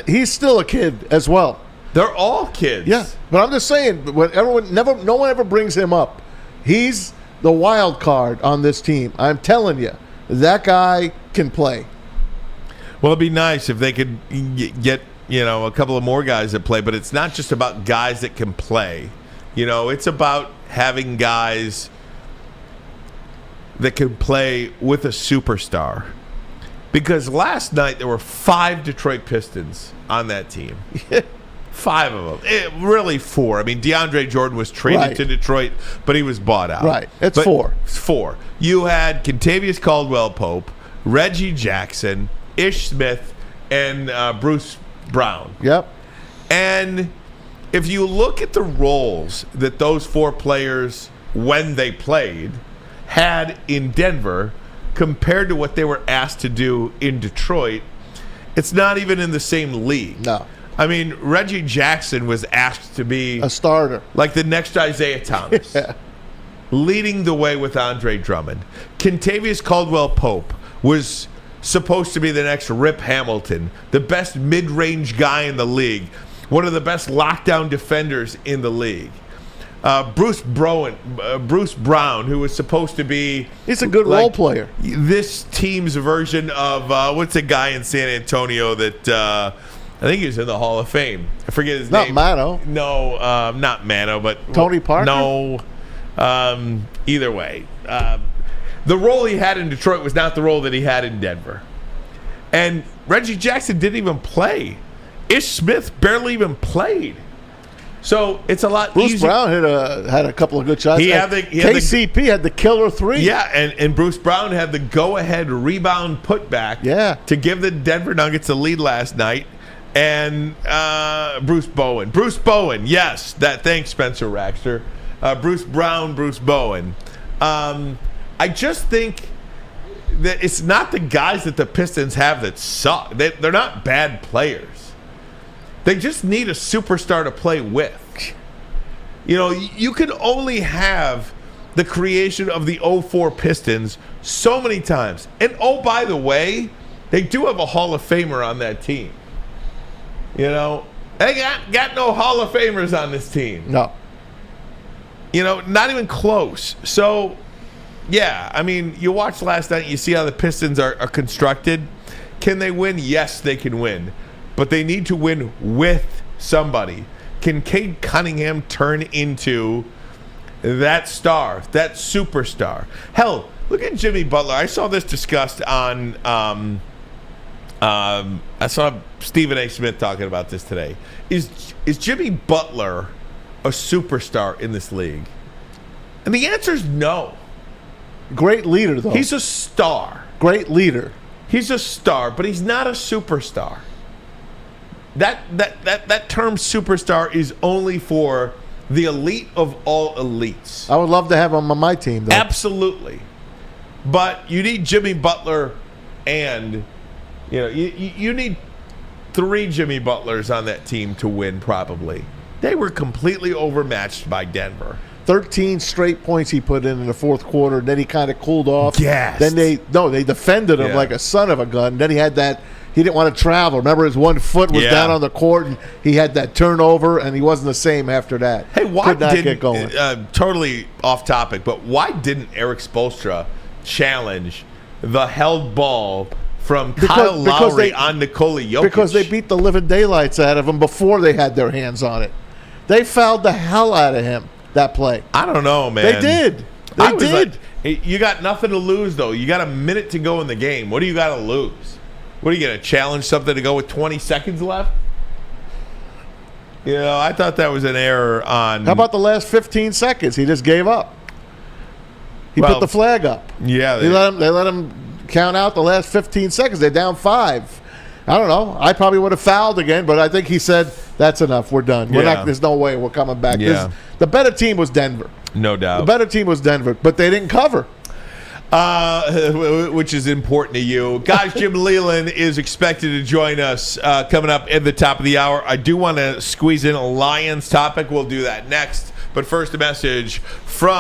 He's still a kid as well. They're all kids. Yeah, but I'm just saying, no one ever brings him up. He's the wild card on this team. I'm telling you, that guy can play. Well, it'd be nice if they could get, a couple of more guys that play, but it's not just about guys that can play. It's about having guys that can play with a superstar. Because last night there were 5 Detroit Pistons on that team. 5 of them. Really 4. I mean, DeAndre Jordan was traded to Detroit, but he was bought out. Right. It's 4. It's 4. You had Kentavious Caldwell-Pope, Reggie Jackson, Ish Smith, and Bruce Brown. Yep. And if you look at the roles that those 4 players, when they played, had in Denver compared to what they were asked to do in Detroit, it's not even in the same league. No. I mean, Reggie Jackson was asked to be a starter, like the next Isaiah Thomas, leading the way with Andre Drummond. Kentavious Caldwell-Pope was supposed to be the next Rip Hamilton, the best mid-range guy in the league, one of the best lockdown defenders in the league. Bruce Brown, who was supposed to be... He's a good role player. This team's version of, what's a guy in San Antonio that... I think he was in the Hall of Fame. I forget his name. Not Mano. No, not Mano, but... Tony Parker? No. Either way. The role he had in Detroit was not the role that he had in Denver. And Reggie Jackson didn't even play. Ish Smith barely even played. So it's a lot Bruce easier. Brown had a couple of good shots. KCP had the killer 3. Yeah, and Bruce Brown had the go-ahead rebound putback to give the Denver Nuggets the lead last night. And Bruce Bowen, yes. Thanks, Spencer Raxter. Bruce Brown, Bruce Bowen. I just think that it's not the guys that the Pistons have that suck. They're not bad players. They just need a superstar to play with. You know, you can only have the creation of the 04 Pistons so many times. And, oh, by the way, they do have a Hall of Famer on that team. You know, they got no Hall of Famers on this team. No. You know, not even close. So, yeah, I mean, you watched last night, you see how the Pistons are constructed. Can they win? Yes, they can win. But they need to win with somebody. Can Cade Cunningham turn into that star, that superstar? Hell, look at Jimmy Butler. I saw this discussed on I saw Stephen A. Smith talking about this today. Is Jimmy Butler a superstar in this league? And the answer is no. Great leader, though. He's a star. Great leader. He's a star, but he's not a superstar. That term superstar is only for the elite of all elites. I would love to have him on my team, though. Absolutely. But you need Jimmy Butler and... You know, you need 3 Jimmy Butlers on that team to win, probably. They were completely overmatched by Denver. 13 straight points he put in the fourth quarter. Then he kind of cooled off. Yes. Then they defended him like a son of a gun. Then he had that. He didn't want to travel. Remember, his one foot was down on the court, and he had that turnover, and he wasn't the same after that. Hey, why could not didn't get going? Totally off topic, but why didn't Eric Spoelstra challenge the held ball from Kyle Lowry on Nikola Jokic? Because they beat the living daylights out of him before they had their hands on it. They fouled the hell out of him that play. I don't know, man. They did. They did. Like, hey, you got nothing to lose, though. You got a minute to go in the game. What do you got to lose? What are you going to challenge something to go with 20 seconds left? You know, I thought that was an error on... How about the last 15 seconds? He just gave up. He put the flag up. Yeah. They let him count out the last 15 seconds. They're down 5. I don't know. I probably would have fouled again, but I think he said, that's enough. We're done. There's no way we're coming back. Yeah. The better team was Denver. No doubt. The better team was Denver, but they didn't cover. Which is important to you. Guys, Jim Leyland is expected to join us coming up at the top of the hour. I do want to squeeze in a Lions topic. We'll do that next. But first, a message from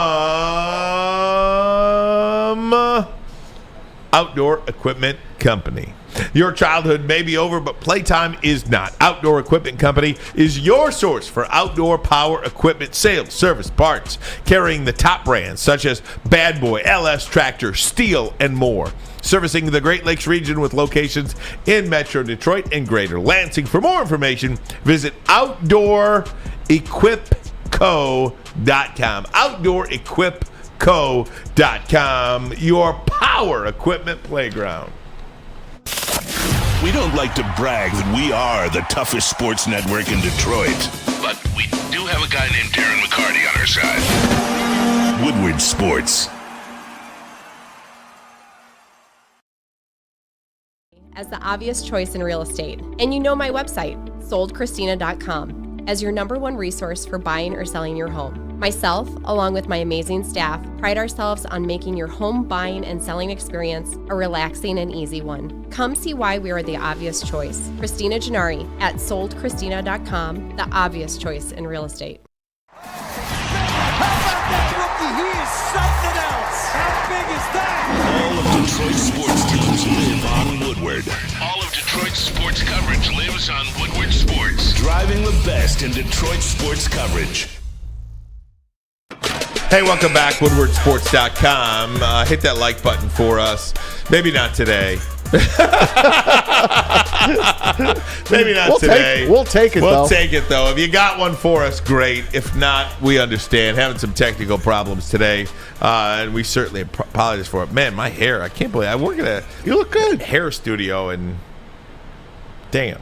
Outdoor Equipment Company. Your childhood may be over, but playtime is not. Outdoor Equipment Company is your source for outdoor power equipment sales, service, parts, carrying the top brands such as Bad Boy, LS Tractor, Steel, and more. Servicing the Great Lakes region with locations in Metro Detroit and Greater Lansing. For more information, visit OutdoorEquipCo.com. OutdoorEquipCo.com, your power equipment playground. We don't like to brag that we are the toughest sports network in Detroit, but we do have a guy named Darren McCarty on our side. Woodward Sports. As the obvious choice in real estate. And you know my website, soldchristina.com, as your #1 resource for buying or selling your home. Myself, along with my amazing staff, pride ourselves on making your home buying and selling experience a relaxing and easy one. Come see why we are the obvious choice. Christina Gennari at soldchristina.com, the obvious choice in real estate. All of Detroit's sports teams live on Woodward. All of Detroit's sports coverage lives on Woodward Sports. Driving the best in Detroit sports coverage. Hey, welcome back, WoodwardSports.com. Hit that like button for us. Maybe not today. Maybe not today. We'll take it, We'll take it, though. If you got one for us, great. If not, we understand. Having some technical problems today, and we certainly apologize for it. Man, my hair, I can't believe I work at You look good. hair studio, and damn.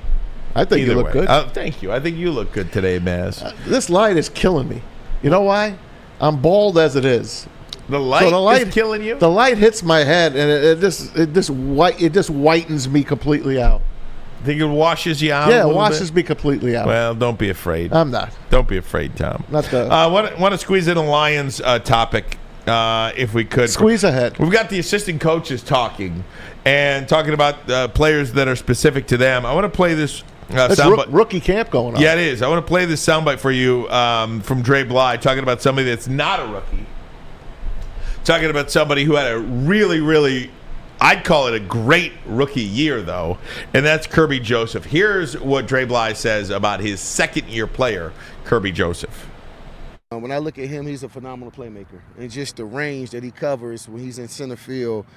I think you look good. Thank you. I think you look good today, Maz. This light is killing me. You know why? I'm bald as it is. The light is killing you? The light hits my head, and it just whitens me completely out. Think it washes you out? Yeah, it washes me completely out. Well, don't be afraid. I'm not. Don't be afraid, Tom. Not the. Want to squeeze in a Lions topic, if we could. Squeeze ahead. We've got the assistant coaches talking about players that are specific to them. I want to play this. Rookie camp going on. Yeah, it is. I want to play this soundbite for you from Dre Bly talking about somebody that's not a rookie. Talking about somebody who had a really, really, I'd call it a great rookie year, though, and that's Kirby Joseph. Here's what Dre Bly says about his second-year player, Kirby Joseph. When I look at him, he's a phenomenal playmaker. And just the range that he covers when he's in center field,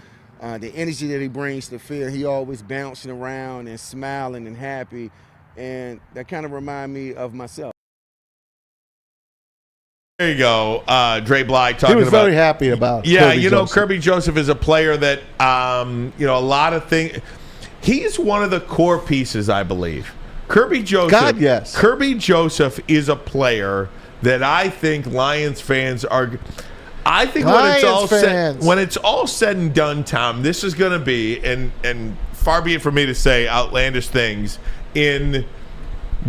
the energy that he brings to the field, he always bouncing around and smiling and happy. And that kind of reminds me of myself. There you go, Dre Bly talking about. He was very happy about. Yeah, Kirby Joseph. Kirby Joseph is a player that, a lot of things. He's one of the core pieces, I believe. Kirby Joseph. God, yes. Kirby Joseph is a player that I think Lions fans are. I think when it's all said and done, Tom, this is going to be, and far be it for me to say outlandish things in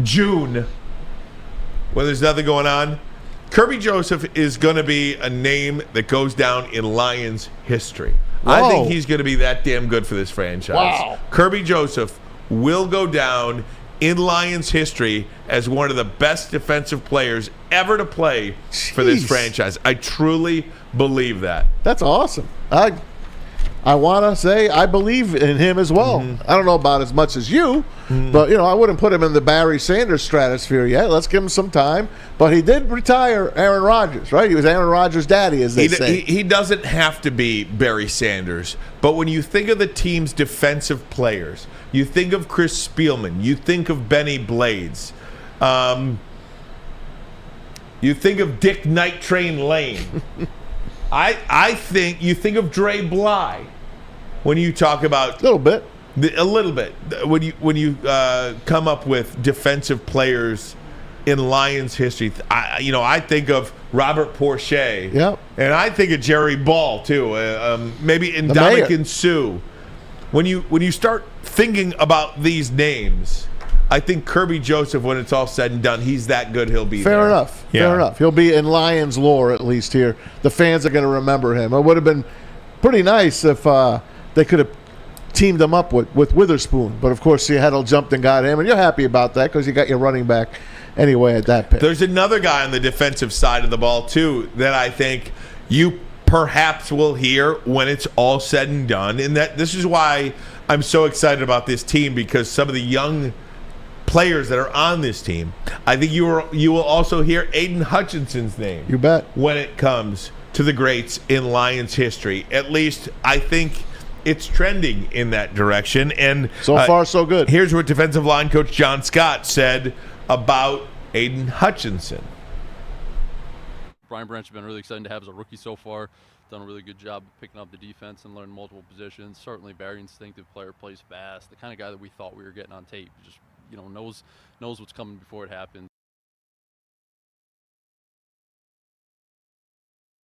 June when there's nothing going on. Kirby Joseph is going to be a name that goes down in Lions history. Whoa. I think he's going to be that damn good for this franchise. Wow. Kirby Joseph will go down in Lions history as one of the best defensive players ever to play for this franchise. I truly believe that. That's awesome. I want to say I believe in him as well. I don't know about as much as you, but I wouldn't put him in the Barry Sanders stratosphere yet. Let's give him some time. But he did retire Aaron Rodgers, right? He was Aaron Rodgers' daddy, as they say. He doesn't have to be Barry Sanders, but when you think of the team's defensive players, you think of Chris Spielman, you think of Benny Blades, you think of Dick Night Train Lane. I think you think of Dre Bly when you talk about a little bit when you come up with defensive players in Lions history. I think of Robert Porcher, and I think of Jerry Ball too. Maybe Ndamukong Suh. When you start thinking about these names, I think Kirby Joseph, when it's all said and done, he's that good. He'll be Fair there. enough. Yeah. Fair enough. He'll be in Lions lore at least here. The fans are going to remember him. It would have been pretty nice if they could have teamed him up with Witherspoon. But, of course, Seattle jumped and got him, and you're happy about that because you got your running back anyway at that pick. There's another guy on the defensive side of the ball, too, that I think you perhaps will hear when it's all said and done. And that this is why I'm so excited about this team, because some of the young players that are on this team, I think you will also hear Aiden Hutchinson's name. You bet. When it comes to the greats in Lions history. At least I think it's trending in that direction. And so far, so good. Here's what defensive line coach John Scott said about Aiden Hutchinson. Brian Branch has been really exciting to have as a rookie so far. Done a really good job of picking up the defense and learning multiple positions. Certainly very instinctive player, plays fast. The kind of guy that we thought we were getting on tape. Just, knows what's coming before it happens.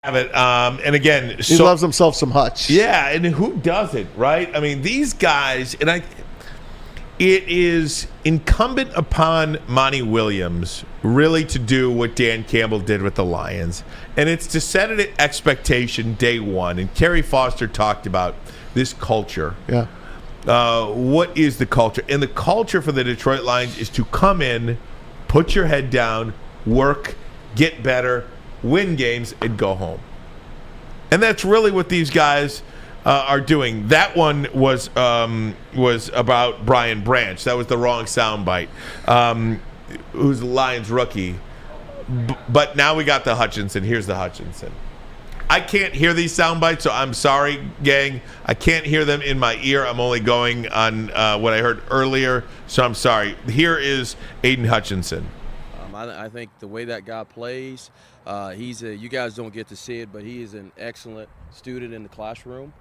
Have it. And again, he loves himself some Hutch. Yeah, and who doesn't, right? I mean, these guys, it is incumbent upon Monty Williams really to do what Dan Campbell did with the Lions, and it's to set an expectation day one. And Kerry Foster talked about this culture. Yeah. What is the culture? And the culture for the Detroit Lions is to come in, put your head down, work, get better, win games, and go home. And that's really what these guys are doing. That one was about Brian Branch. That was the wrong soundbite. Who's the Lions rookie. But now we got the Hutchinson. Here's the Hutchinson. I can't hear these sound bites, so I'm sorry, gang. I can't hear them in my ear. I'm only going on what I heard earlier, so I'm sorry. Here is Aiden Hutchinson. I think the way that guy plays, you guys don't get to see it, but he is an excellent student in the classroom.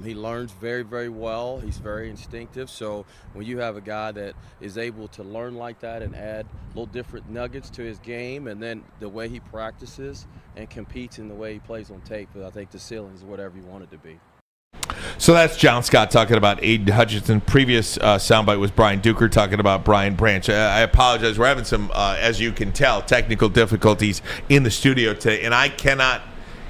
He learns very, very well. He's very instinctive. So when you have a guy that is able to learn like that and add little different nuggets to his game, and then the way he practices and competes in the way he plays on tape, I think the ceiling is whatever you want it to be. So that's John Scott talking about Aiden Hutchinson. Previous soundbite was Brian Duker talking about Brian Branch. I apologize. We're having some, as you can tell, technical difficulties in the studio today, and I cannot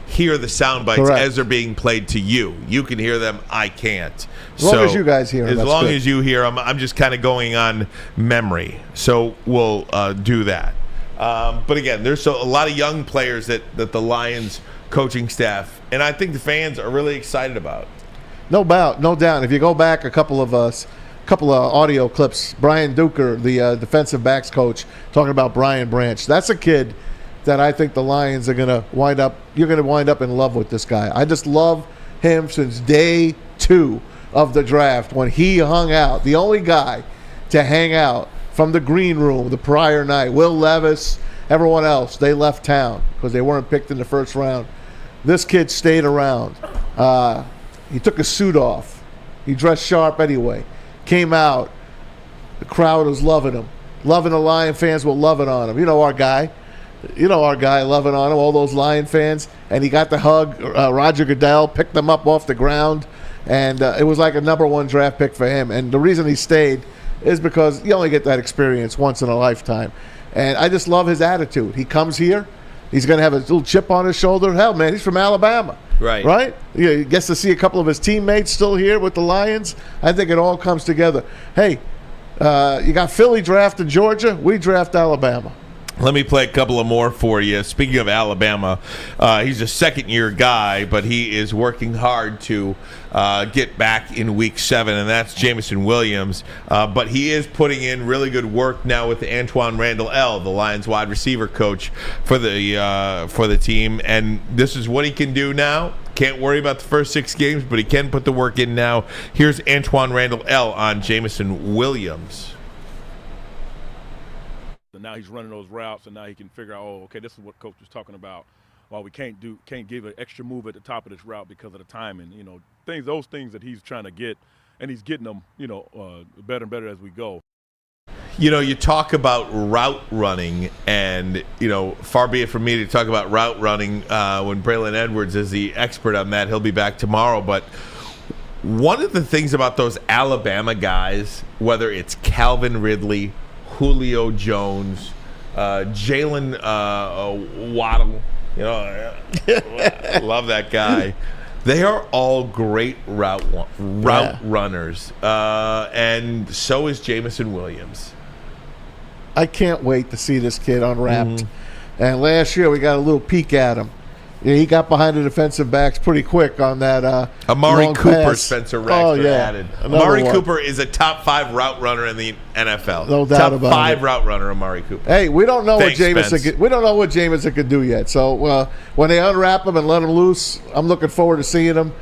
hear the sound bites as they're being played to you. You can hear them. I can't. As long as you guys hear them. As long as you hear them, I'm just kind of going on memory. So we'll do that. But again, there's a lot of young players that the Lions coaching staff, and I think the fans are really excited about. No doubt. If you go back a couple of audio clips, Brian Duker, the defensive backs coach, talking about Brian Branch. That's a kid that I think the Lions are going to wind up – you're going to wind up in love with this guy. I just love him since day 2 of the draft when he hung out. The only guy to hang out from the green room the prior night. Will Levis, everyone else, they left town because they weren't picked in the first round. This kid stayed around. He took his suit off. He dressed sharp anyway. Came out. The crowd was loving him. Loving the Lion fans were loving on him. You know our guy loving on him, all those Lion fans. And he got the hug. Roger Goodell picked them up off the ground. And it was like a #1 draft pick for him. And the reason he stayed is because you only get that experience once in a lifetime. And I just love his attitude. He comes here. He's going to have a little chip on his shoulder. Hell, man, he's from Alabama. Right? He gets to see a couple of his teammates still here with the Lions. I think it all comes together. Hey, you got Philly drafting Georgia. We draft Alabama. Let me play a couple of more for you. Speaking of Alabama, he's a second-year guy, but he is working hard to get back in Week 7, and that's Jameson Williams. But he is putting in really good work now with Antoine Randall L., the Lions wide receiver coach for the team. And this is what he can do now. Can't worry about the first 6 games, but he can put the work in now. Here's Antoine Randall L. on Jameson Williams. And now he's running those routes, and now he can figure out, okay, this is what coach was talking about. Well, we can't give an extra move at the top of this route because of the timing. Those things that he's trying to get, and he's getting them, better and better as we go. You talk about route running, and far be it from me to talk about route running when Braylon Edwards is the expert on that. He'll be back tomorrow, but one of the things about those Alabama guys, whether it's Calvin Ridley, Julio Jones, Jalen Waddle, love that guy. They are all great route runners, and so is Jameson Williams. I can't wait to see this kid unwrapped. And last year we got a little peek at him. He got behind the defensive backs pretty quick on that Amari long Cooper, pass. Spencer Raxford added. Amari Cooper is a top 5 route runner in the NFL. No doubt about it. Top 5 route runner, Amari Cooper. Hey, we don't know Thanks, what Jameson. We don't know what Jameson could do yet. So when they unwrap him and let him loose, I'm looking forward to seeing him.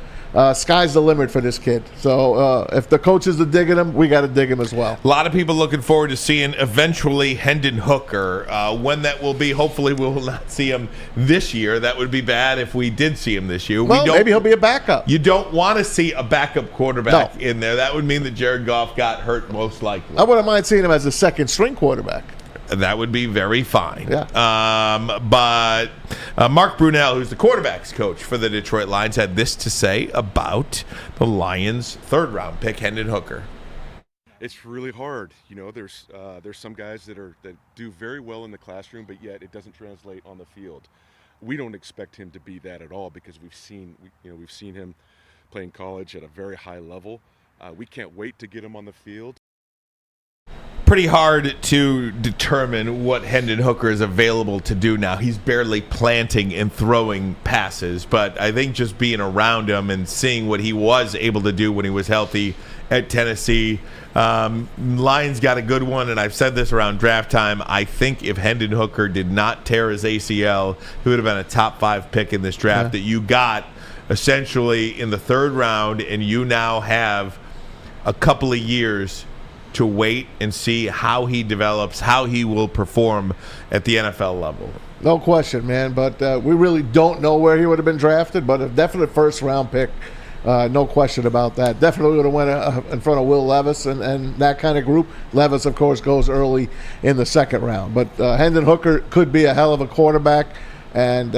sky's the limit for this kid. So if the coaches are digging him, we got to dig him as well. A lot of people looking forward to seeing eventually Hendon Hooker. When that will be, hopefully we will not see him this year. That would be bad if we did see him this year. Well, maybe he'll be a backup. You don't want to see a backup quarterback in there. That would mean that Jared Goff got hurt most likely. I wouldn't mind seeing him as a second-string quarterback. That would be very fine. Yeah. But Mark Brunell, who's the quarterback's coach for the Detroit Lions, had this to say about the Lions' third-round pick, Hendon Hooker. It's really hard. You know, there's some guys that do very well in the classroom, but yet it doesn't translate on the field. We don't expect him to be that at all because we've seen him play in college at a very high level. We can't wait to get him on the field. Pretty hard to determine what Hendon Hooker is available to do now. He's barely planting and throwing passes, but I think just being around him and seeing what he was able to do when he was healthy at Tennessee, Lions got a good one, and I've said this around draft time. I think if Hendon Hooker did not tear his ACL, he would have been a top 5 pick in this draft that you got essentially in the third round, and you now have a couple of years to wait and see how he develops, how he will perform at the NFL level. No question, man. But we really don't know where he would have been drafted, but a definite first-round pick. No question about that. Definitely would have went in front of Will Levis and that kind of group. Levis, of course, goes early in the second round. But Hendon Hooker could be a hell of a quarterback. And,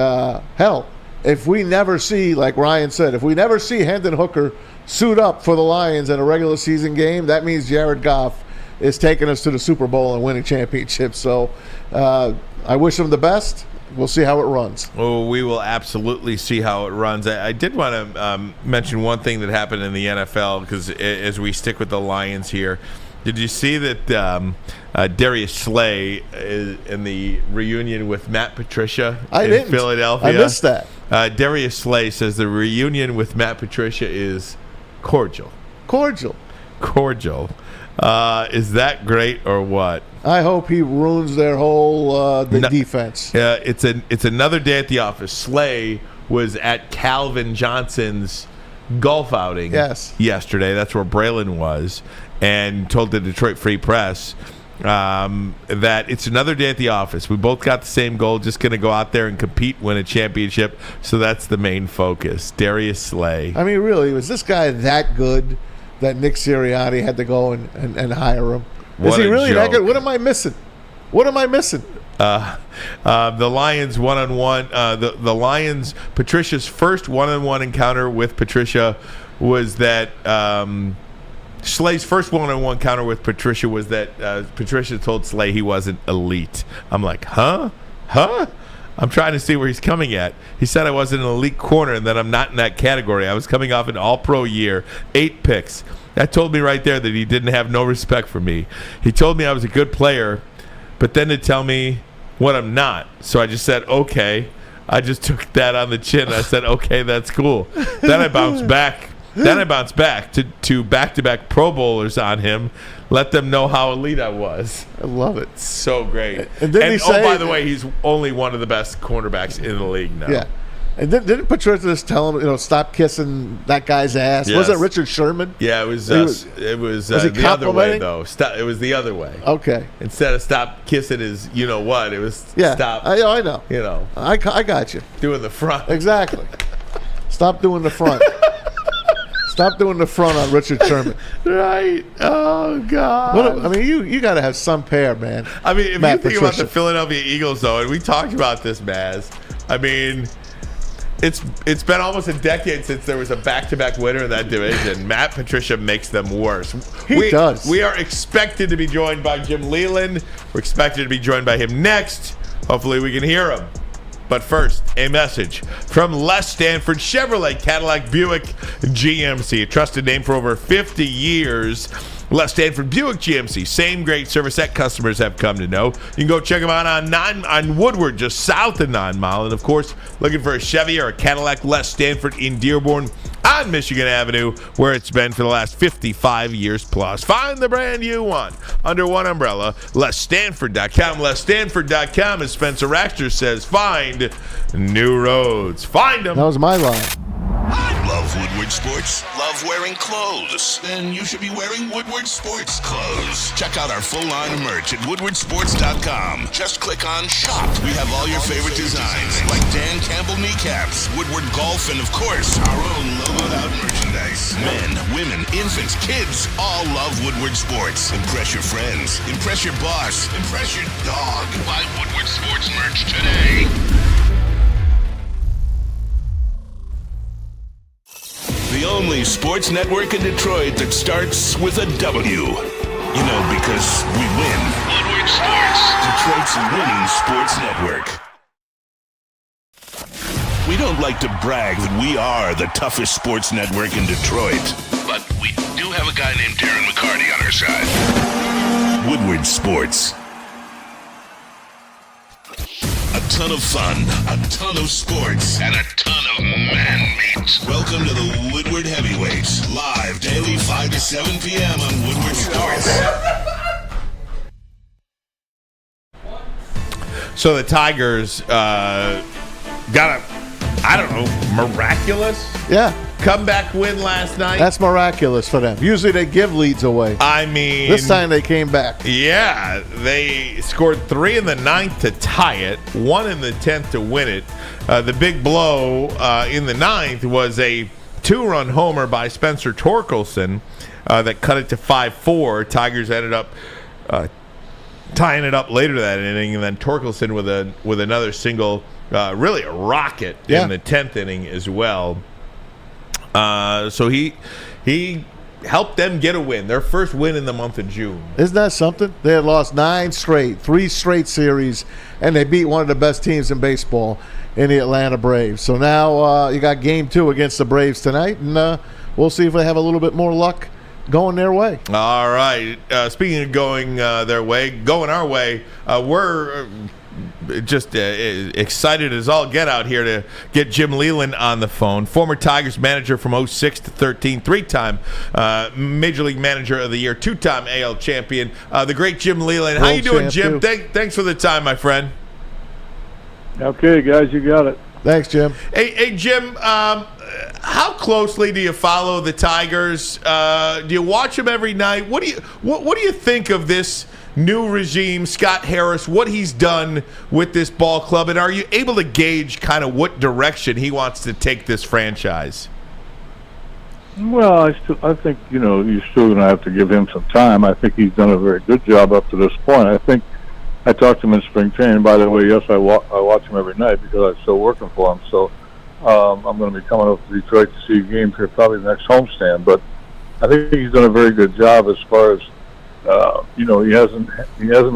hell, if we never see, like Ryan said, if we never see Hendon Hooker suit up for the Lions in a regular season game, that means Jared Goff is taking us to the Super Bowl and winning championships. So I wish him the best. We'll see how it runs. Oh, we will absolutely see how it runs. I did want to mention one thing that happened in the NFL, because as we stick with the Lions here, did you see that Darius Slay is in the reunion with Matt Patricia in Philadelphia? I missed that. Darius Slay says the reunion with Matt Patricia is cordial. Cordial. Is that great or what? I hope he ruins their whole defense. It's another day at the office. Slay was at Calvin Johnson's golf outing yesterday. That's where Braylon was, and told the Detroit Free Press that it's another day at the office. We both got the same goal, just going to go out there and compete, win a championship. So that's the main focus. Darius Slay. I mean, really, was this guy that good that Nick Sirianni had to go and hire him? Is he really that good? What am I missing? The Lions one-on-one. The Lions, Patricia's first one-on-one encounter with Patricia was that Slay's first one-on-one encounter with Patricia was that Patricia told Slay he wasn't elite. I'm like, huh? I'm trying to see where he's coming at. He said I wasn't an elite corner and that I'm not in that category. I was coming off an all-pro year, 8 picks. That told me right there that he didn't have no respect for me. He told me I was a good player, but then to tell me what I'm not. So I just said, okay. I just took that on the chin. I said, okay, that's cool. Then I bounced back. To back-to-back Pro Bowlers on him, let them know how elite I was. I love it. So great. And by the way, he's only one of the best cornerbacks in the league now. Yeah. And didn't Patricia just tell him, stop kissing that guy's ass? Yes. Was it Richard Sherman? Yeah, it was the other way, though. It was the other way. Okay. Instead of stop kissing his you-know-what, it was stop. I know. I got you. Doing the front. Exactly. Stop doing the front. Stop doing the front on Richard Sherman. Right. Oh, God. You got to have some pair, man. I mean, if you think about the Philadelphia Eagles, though, and we talked about this, Maz, I mean, it's been almost a decade since there was a back-to-back winner in that division. Matt Patricia makes them worse. He does. We are expected to be joined by Jim Leyland. We're expected to be joined by him next. Hopefully we can hear him. But first, a message from Les Stanford Chevrolet Cadillac Buick GMC, a trusted name for over 50 years. Les Stanford Buick GMC, same great service that customers have come to know. You can go check them out on Woodward, just south of 9 Mile. And, of course, looking for a Chevy or a Cadillac, Les Stanford in Dearborn on Michigan Avenue, where it's been for the last 55 years plus. Find the brand you want under one umbrella, LesStanford.com. LesStanford.com, as Spencer Raxter says, find new roads. Find them. That was my line. I love Woodward Sports? Love wearing clothes? Then you should be wearing Woodward Sports clothes. Check out our full line of merch at woodwardsports.com. Just click on Shop. We have all your favorite designs, like Dan Campbell kneecaps, Woodward Golf, and of course, our own logoed out merchandise. Men, women, infants, kids all love Woodward Sports. Impress your friends. Impress your boss. Impress your dog. Buy Woodward Sports merch today. The only sports network in Detroit that starts with a W. You know, because we win. Woodward Sports, Detroit's winning sports network. We don't like to brag that we are the toughest sports network in Detroit, but we do have a guy named Darren McCarty on our side. Woodward Sports. A ton of fun, a ton of sports, and a ton of man-meat. Welcome to the Woodward Heavyweights, live daily 5 to 7 p.m. on Woodward Sports. So the Tigers got a, I don't know, miraculous comeback win last night. That's miraculous for them. Usually they give leads away. I mean, this time they came back. Yeah, they scored 3 in the 9th to tie it, 1 in the 10th to win it. The big blow in the 9th was a 2-run homer by Spencer Torkelson that cut it to 5-4. Tigers ended up tying it up later that inning, and then Torkelson with another single, really a rocket in the 10th inning as well. So he helped them get a win, their first win in the month of June. Isn't that something? They had lost 9 straight, 3 straight series, and they beat one of the best teams in baseball in the Atlanta Braves. So now you got game 2 against the Braves tonight, and we'll see if they have a little bit more luck going their way. All right. Speaking of going their way, going our way, we're just excited as all get out here to get Jim Leyland on the phone. Former Tigers manager from 06 to 13, 3-time Major League Manager of the Year, 2-time AL champion. The great Jim Leyland. How you doing, Jim? Thanks for the time, my friend. Okay, guys, you got it. Thanks, Jim. Hey Jim, how closely do you follow the Tigers? Do you watch them every night? What do you think of this new regime, Scott Harris, what he's done with this ball club, and are you able to gauge kind of what direction he wants to take this franchise? Well, I think, you're still going to have to give him some time. I think he's done a very good job up to this point. I think I talked to him in spring training. By the way, yes, I watch him every night because I'm still working for him. So I'm going to be coming up to Detroit to see games here, probably the next homestand. But I think he's done a very good job as far as he hasn't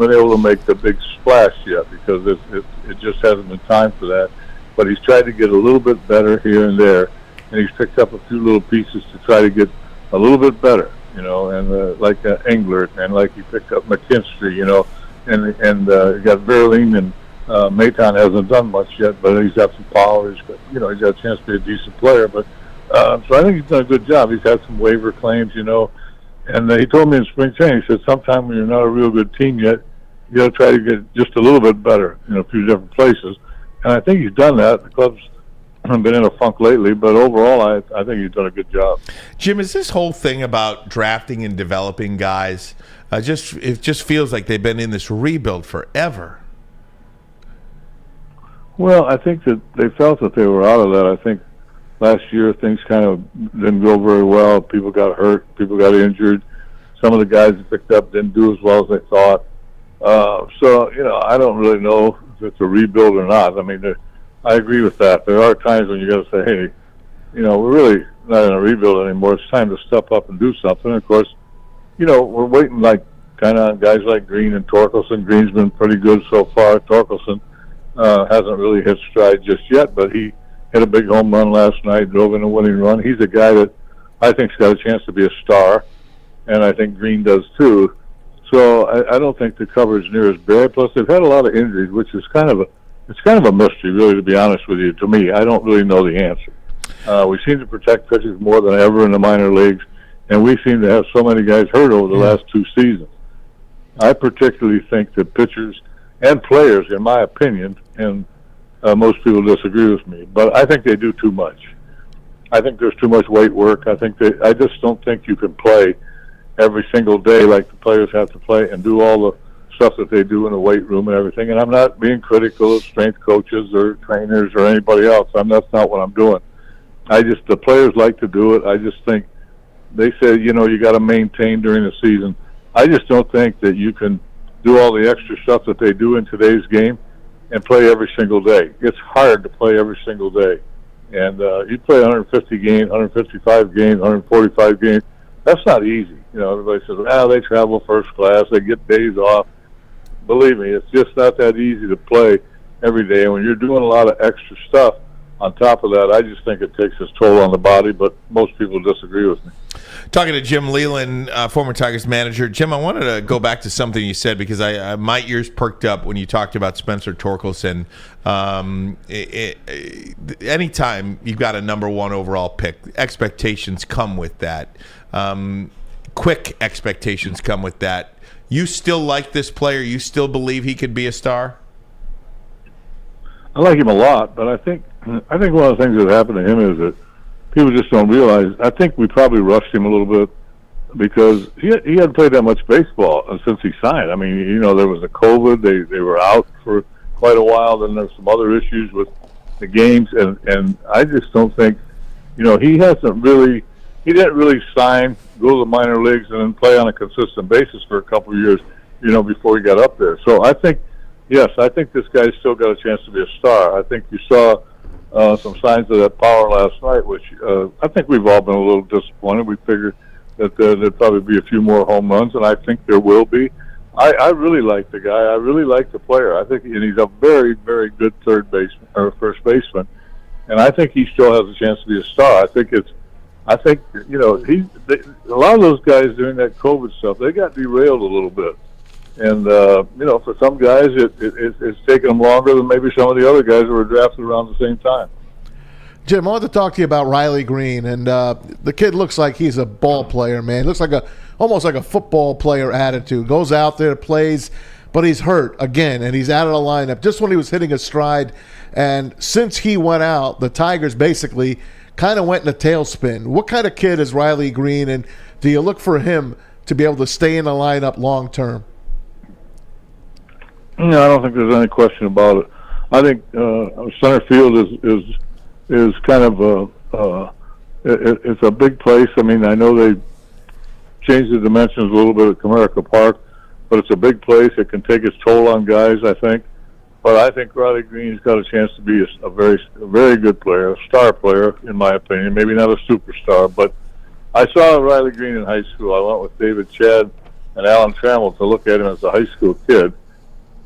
been able to make the big splash yet because it just hasn't been time for that. But he's tried to get a little bit better here and there, and he's picked up a few little pieces to try to get a little bit better, and like Englert, and like he picked up McKinstry, and he got Verlaine, and Maton hasn't done much yet, but he's got some power. He's got a chance to be a decent player. But so I think he's done a good job. He's had some waiver claims, and he told me in spring training, he said, sometime when you're not a real good team yet, you got to try to get just a little bit better in a few different places. And I think he's done that. The club's been in a funk lately, but overall, I think he's done a good job. Jim, is this whole thing about drafting and developing guys, it just feels like they've been in this rebuild forever? Well, I think that they felt that they were out of that. I think last year, things kind of didn't go very well. People got hurt. People got injured. Some of the guys that picked up didn't do as well as they thought. So, I don't really know if it's a rebuild or not. I mean, I agree with that. There are times when you got to say, hey, we're really not in a rebuild anymore. It's time to step up and do something. And of course, we're waiting kind of on guys like Green and Torkelson. Green's been pretty good so far. Torkelson hasn't really hit stride just yet, but he hit a big home run last night, drove in a winning run. He's a guy that I think's got a chance to be a star, and I think Green does too. So I don't think the cover is near as bad. Plus, they've had a lot of injuries, which is kind of a mystery, really, to be honest with you. To me, I don't really know the answer. We seem to protect pitchers more than ever in the minor leagues, and we seem to have so many guys hurt over the last 2 seasons. I particularly think that pitchers and players, in my opinion, and most people disagree with me, but I think they do too much. I think there's too much weight work. I just don't think you can play every single day like the players have to play and do all the stuff that they do in the weight room and everything. And I'm not being critical of strength coaches or trainers or anybody else. That's not what I'm doing. The players like to do it. I just think they say, you got to maintain during the season. I just don't think that you can do all the extra stuff that they do in today's game and play every single day. It's hard to play every single day. And you play 150 games, 155 games, 145 games. That's not easy. Everybody says, they travel first class, they get days off. Believe me, it's just not that easy to play every day. And when you're doing a lot of extra stuff on top of that, I just think it takes its toll on the body, but most people disagree with me. Talking to Jim Leyland, former Tigers manager. Jim, I wanted to go back to something you said because my ears perked up when you talked about Spencer Torkelson. Anytime you've got a number one overall pick, expectations come with that. Quick expectations come with that. You still like this player? You still believe he could be a star? I like him a lot, but I think one of the things that happened to him is that people just don't realize. I think we probably rushed him a little bit because he hadn't played that much baseball since he signed. I mean, there was a COVID. They were out for quite a while. Then there's some other issues with the games, and I just don't think, he didn't really sign, go to the minor leagues, and then play on a consistent basis for a couple of years, before he got up there. So I think this guy's still got a chance to be a star. I think you saw some signs of that power last night, which I think we've all been a little disappointed. We figured that there'd probably be a few more home runs, and I think there will be. I really like the guy. I really like the player. I think he's a very, very good third baseman or first baseman, and I think he still has a chance to be a star. A lot of those guys during that COVID stuff, they got derailed a little bit. And, for some guys, it's taken them longer than maybe some of the other guys who were drafted around the same time. Jim, I want to talk to you about Riley Green. And the kid looks like he's a ball player, man. Looks like almost like a football player attitude. Goes out there, plays, but he's hurt again, and he's out of the lineup just when he was hitting a stride. And since he went out, the Tigers basically kind of went in a tailspin. What kind of kid is Riley Green, and do you look for him to be able to stay in the lineup long term? No, I don't think there's any question about it. I think center field is kind of it's a big place. I mean, I know they changed the dimensions a little bit at Comerica Park, but it's a big place. It can take its toll on guys, I think. But I think Riley Green's got a chance to be a very good player, a star player, in my opinion. Maybe not a superstar, but I saw Riley Green in high school. I went with David Chad and Alan Trammell to look at him as a high school kid.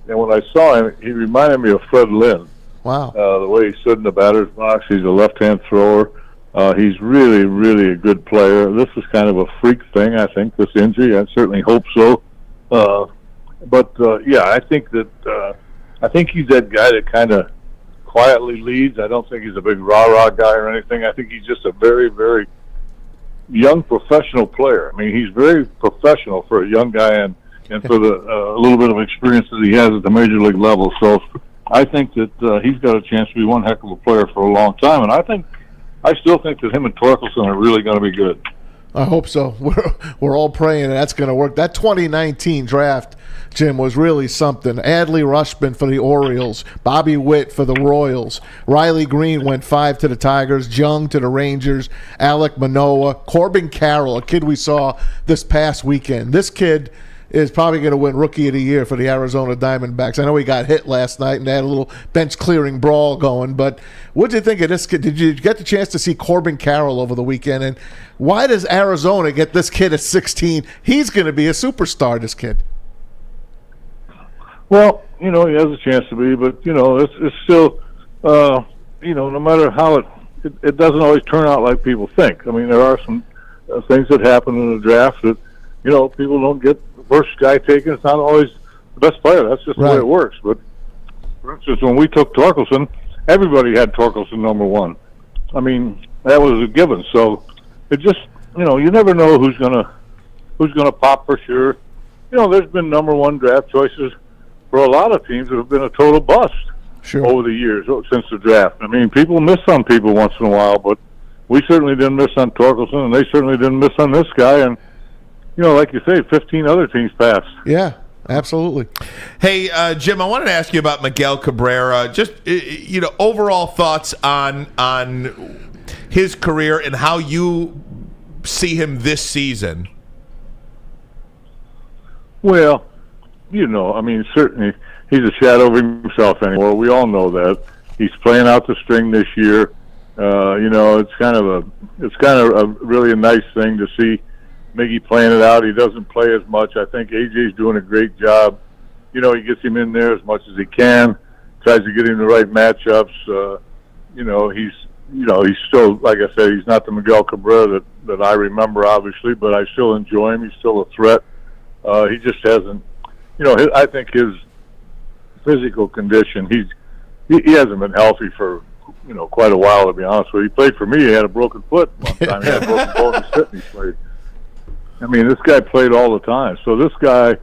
And when I saw him, he reminded me of Fred Lynn. Wow. The way he stood in the batter's box. He's a left-hand thrower. He's really, really a good player. This is kind of a freak thing, I think, this injury. I certainly hope so. I think that I think he's that guy that kind of quietly leads. I don't think he's a big rah-rah guy or anything. I think he's just a very, very young professional player. I mean, he's very professional for a young guy and for the little bit of experience that he has at the major league level. So I think that he's got a chance to be one heck of a player for a long time. And I still think that him and Torkelson are really going to be good. I hope so. We're all praying that's going to work. That 2019 draft, Jim, was really something. Adley Rutschman for the Orioles, Bobby Witt for the Royals, Riley Green went 5 to the Tigers, Jung to the Rangers, Alek Manoah, Corbin Carroll, a kid we saw this past weekend. This kid is probably going to win Rookie of the Year for the Arizona Diamondbacks. I know he got hit last night and they had a little bench-clearing brawl going, but what did you think of this kid? Did you get the chance to see Corbin Carroll over the weekend? And why does Arizona get this kid at 16? He's going to be a superstar, this kid. Well, he has a chance to be, but, it's still, no matter how it doesn't always turn out like people think. I mean, there are some things that happen in the draft that, people don't get the first guy taken. It's not always the best player. That's just the way it works. But, for instance, when we took Torkelson, everybody had Torkelson number 1. I mean, that was a given. So it just, you never know who's gonna pop for sure. There's been number 1 draft choices for a lot of teams that have been a total bust over the years since the draft. I mean, people miss on people once in a while, but we certainly didn't miss on Torkelson, and they certainly didn't miss on this guy. And, like you say, 15 other teams passed. Yeah, absolutely. Hey, Jim, I wanted to ask you about Miguel Cabrera. Just, overall thoughts on his career and how you see him this season. Well, certainly he's a shadow of himself anymore. We all know that. He's playing out the string this year. It's kind of a really a nice thing to see Miggy playing it out. He doesn't play as much. I think AJ's doing a great job. He gets him in there as much as he can, tries to get him the right matchups. He's still, like I said, he's not the Miguel Cabrera that I remember, obviously, but I still enjoy him. He's still a threat. He just hasn't, I think his physical condition, he hasn't been healthy for, quite a while, to be honest with you. He played for me. He had a broken foot one time. He had a broken bone in his foot and he played. This guy played all the time. So this guy,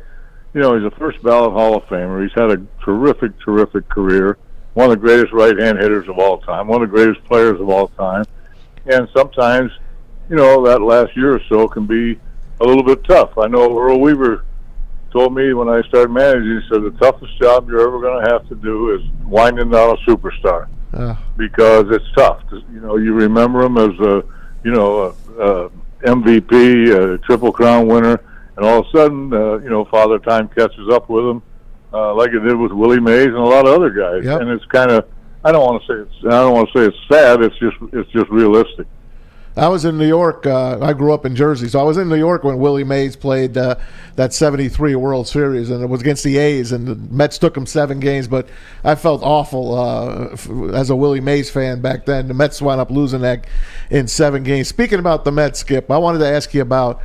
he's a first ballot Hall of Famer. He's had a terrific, terrific career. One of the greatest right-hand hitters of all time. One of the greatest players of all time. And sometimes, that last year or so can be a little bit tough. I know Earl Weaver told me when I started managing, he said the toughest job you're ever going to have to do is winding down a superstar because it's tough. You remember him as a MVP, a Triple Crown winner, and all of a sudden, Father Time catches up with him, like it did with Willie Mays and a lot of other guys. Yep. And it's kind of, I don't want to say it's sad. It's just realistic. I was in New York. I grew up in Jersey, so I was in New York when Willie Mays played that '73 World Series, and it was against the A's, and the Mets took him 7 games. But I felt awful as a Willie Mays fan back then. The Mets wound up losing that in 7 games. Speaking about the Mets, Skip, I wanted to ask you about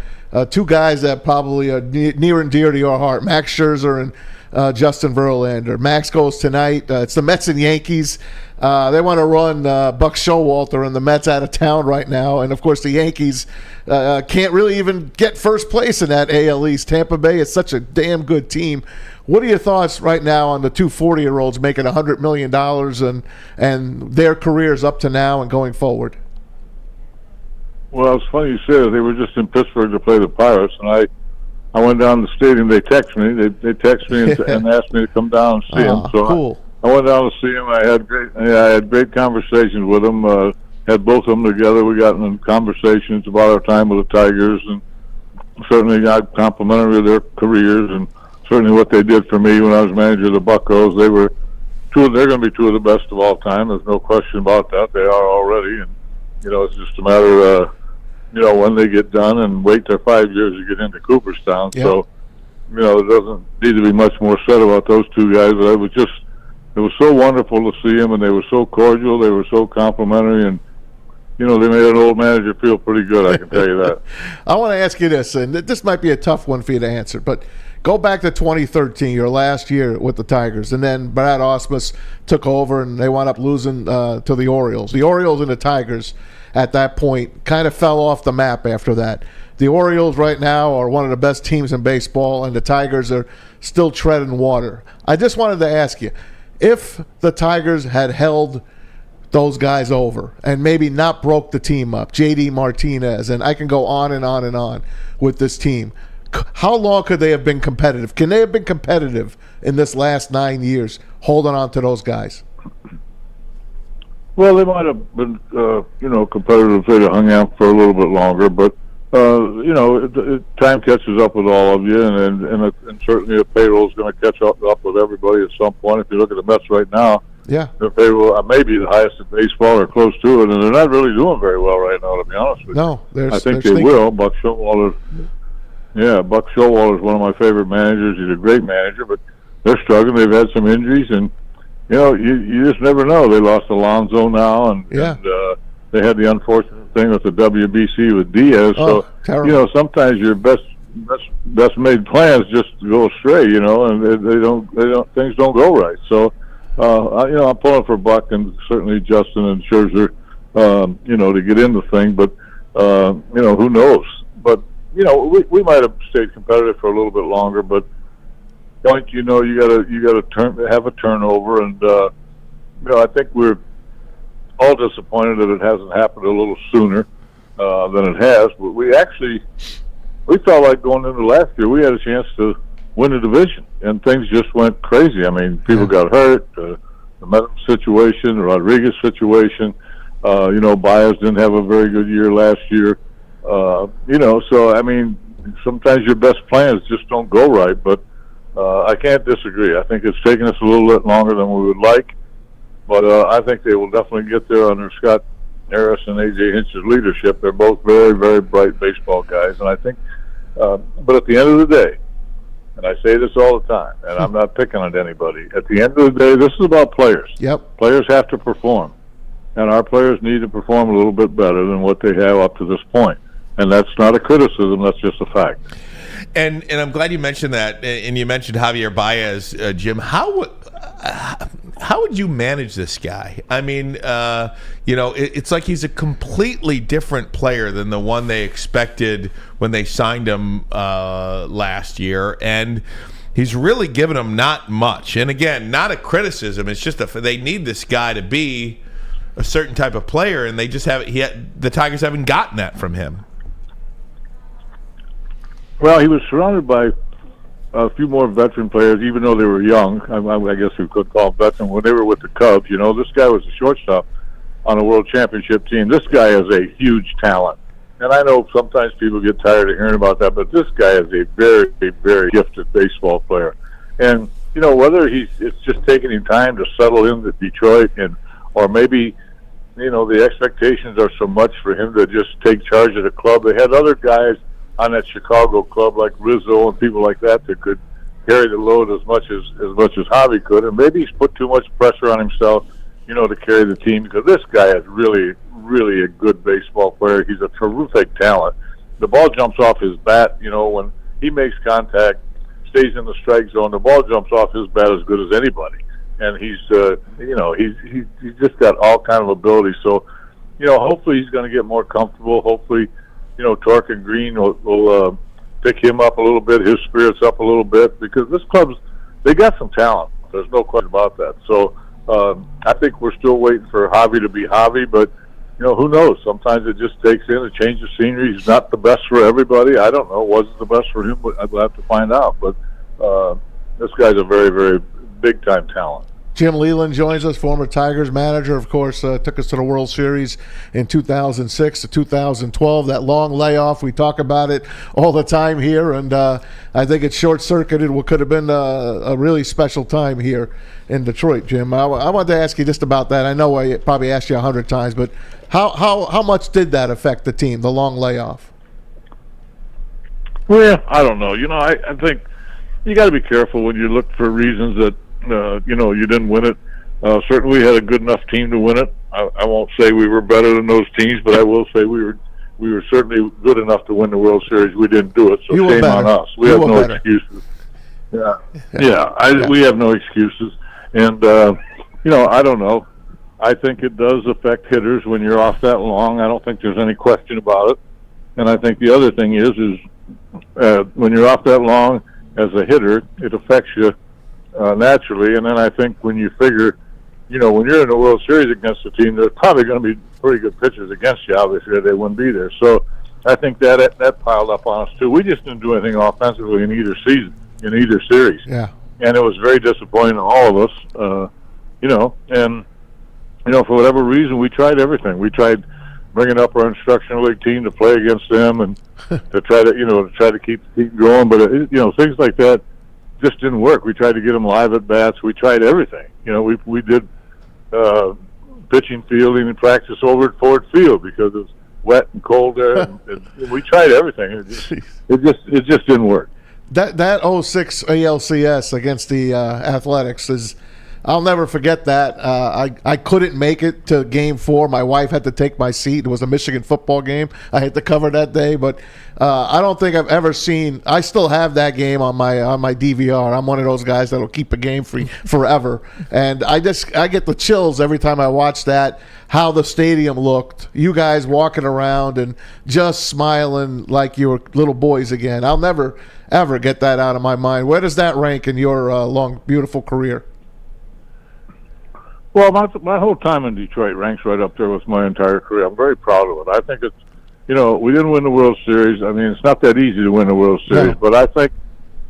2 guys that probably are near and dear to your heart: Max Scherzer and Justin Verlander. Max goes tonight. It's the Mets and Yankees. They want to run Buck Showalter and the Mets out of town right now. And, of course, the Yankees can't really even get first place in that AL East. Tampa Bay is such a damn good team. What are your thoughts right now on the 2 40-year-olds making $100 million and their careers up to now and going forward? Well, it's funny you say that. They were just in Pittsburgh to play the Pirates, and I went down to the stadium. They texted me. They texted me and asked me to come down and see them. So cool. I went down to see him. I had great conversations with him. Had both of them together. We got in conversations about our time with the Tigers, and certainly got complimentary of their careers, and certainly what they did for me when I was manager of the Buccos. They're going to be 2 of the best of all time. There's no question about that. They are already, and it's just a matter of when they get done and wait till 5 years to get into Cooperstown. Yep. So there doesn't need to be much more said about those 2 guys. But it was so wonderful to see them, and they were so cordial. They were so complimentary, and they made an old manager feel pretty good, I can tell you that. I want to ask you this, and this might be a tough one for you to answer, but go back to 2013, your last year with the Tigers, and then Brad Ausmus took over, and they wound up losing to the Orioles. The Orioles and the Tigers at that point kind of fell off the map after that. The Orioles right now are one of the best teams in baseball, and the Tigers are still treading water. I just wanted to ask you, if the Tigers had held those guys over and maybe not broke the team up, J.D. Martinez, and I can go on and on and on with this team, how long could they have been competitive? Can they have been competitive in this last 9 years holding on to those guys? Well, they might have been, competitive if they'd have hung out for a little bit longer, but time catches up with all of you, and certainly the payroll is going to catch up with everybody at some point. If you look at the Mets right now, their payroll may be the highest in baseball or close to it, and they're not really doing very well right now, to be honest with you. No, I think they will. Buck Showalter is one of my favorite managers. He's a great manager, but they're struggling. They've had some injuries, and you just never know. They lost Alonso now, and they had the unfortunate thing with the WBC with Diaz. So sometimes your best made plans just go astray, and they don't things don't go right. So I'm pulling for Buck and certainly Justin and Scherzer, to get in the thing. But who knows? But we might have stayed competitive for a little bit longer. But you gotta have a turnover, and I think we're all disappointed that it hasn't happened a little sooner than it has. But we felt like going into last year we had a chance to win a division, and things just went crazy. I mean, people got hurt. The Meadows situation, the Rodriguez situation. Baez didn't have a very good year last year. So I mean, sometimes your best plans just don't go right. But I can't disagree. I think it's taken us a little bit longer than we would like, but I think they will definitely get there under Scott Harris and A.J. Hinch's leadership. They're both very, very bright baseball guys, and I think. But at the end of the day, and I say this all the time, and I'm not picking on anybody. At the end of the day, this is about players. Yep. Players have to perform, and our players need to perform a little bit better than what they have up to this point. And that's not a criticism; that's just a fact. And I'm glad you mentioned that. And you mentioned Javier Baez, Jim. How would you manage this guy? I mean, it's like he's a completely different player than the one they expected when they signed him last year, and he's really given them not much. And again, not a criticism. It's just they need this guy to be a certain type of player, and they just the Tigers haven't gotten that from him. Well, he was surrounded by a few more veteran players, even though they were young. I guess we could call them veteran when they were with the Cubs. This guy was a shortstop on a World Championship team. This guy is a huge talent. And I know sometimes people get tired of hearing about that, but this guy is a very, very gifted baseball player. And, whether it's just taking him time to settle into Detroit or maybe, the expectations are so much for him to just take charge of the club. They had other guys on that Chicago club like Rizzo and people like that could carry the load as much as Javi could, and maybe he's put too much pressure on himself, to carry the team, because this guy is really, really a good baseball player. He's a terrific talent. The ball jumps off his bat, when he makes contact, stays in the strike zone, the ball jumps off his bat as good as anybody. And he's just got all kind of ability. So, hopefully he's going to get more comfortable. Hopefully, Torque and Green will pick him up a little bit, his spirits up a little bit, because this they got some talent. There's no question about that. So I think we're still waiting for Javi to be Javi, but, who knows? Sometimes it just takes in a change of scenery. He's not the best for everybody. I don't know. Wasn't the best for him, but I'll have to find out. But this guy's a very, very big-time talent. Jim Leyland joins us, former Tigers manager, of course, took us to the World Series in 2006 to 2012. That long layoff, we talk about it all the time here, and I think it short-circuited what could have been a really special time here in Detroit, Jim. I wanted to ask you just about that. I know I probably asked you 100 times, but how much did that affect the team, the long layoff? Well, I don't know. I think you got to be careful when you look for reasons that you didn't win it. Certainly had a good enough team to win it. I won't say we were better than those teams, but I will say we were certainly good enough to win the World Series. We didn't do it, so shame on us. We have no excuses. We have no excuses. And, I don't know. I think it does affect hitters when you're off that long. I don't think there's any question about it. And I think the other thing is when you're off that long as a hitter, it affects you naturally. And then I think when you figure, when you're in the World Series against a team, there's probably going to be pretty good pitchers against you. Obviously, they wouldn't be there. So I think that piled up on us too. We just didn't do anything offensively in either season, in either series. Yeah. And it was very disappointing to all of us. For whatever reason, we tried everything. We tried bringing up our instructional league team to play against them and to try to keep the team going. But things like that just didn't work. We tried to get them live at bats. We tried everything. We did pitching, fielding, and practice over at Ford Field because it was wet and cold there. and we tried everything. It just didn't work. That 06 ALCS against the Athletics is. I'll never forget that. I couldn't make it to Game 4. My wife had to take my seat. It was a Michigan football game I had to cover that day. But I don't think I've ever seen – I still have that game on my DVR. I'm one of those guys that will keep a game free forever. And I get the chills every time I watch that, how the stadium looked. You guys walking around and just smiling like you were little boys again. I'll never, ever get that out of my mind. Where does that rank in your long, beautiful career? Well, my whole time in Detroit ranks right up there with my entire career. I'm very proud of it. I think it's, we didn't win the World Series. I mean, it's not that easy to win the World Series, but I think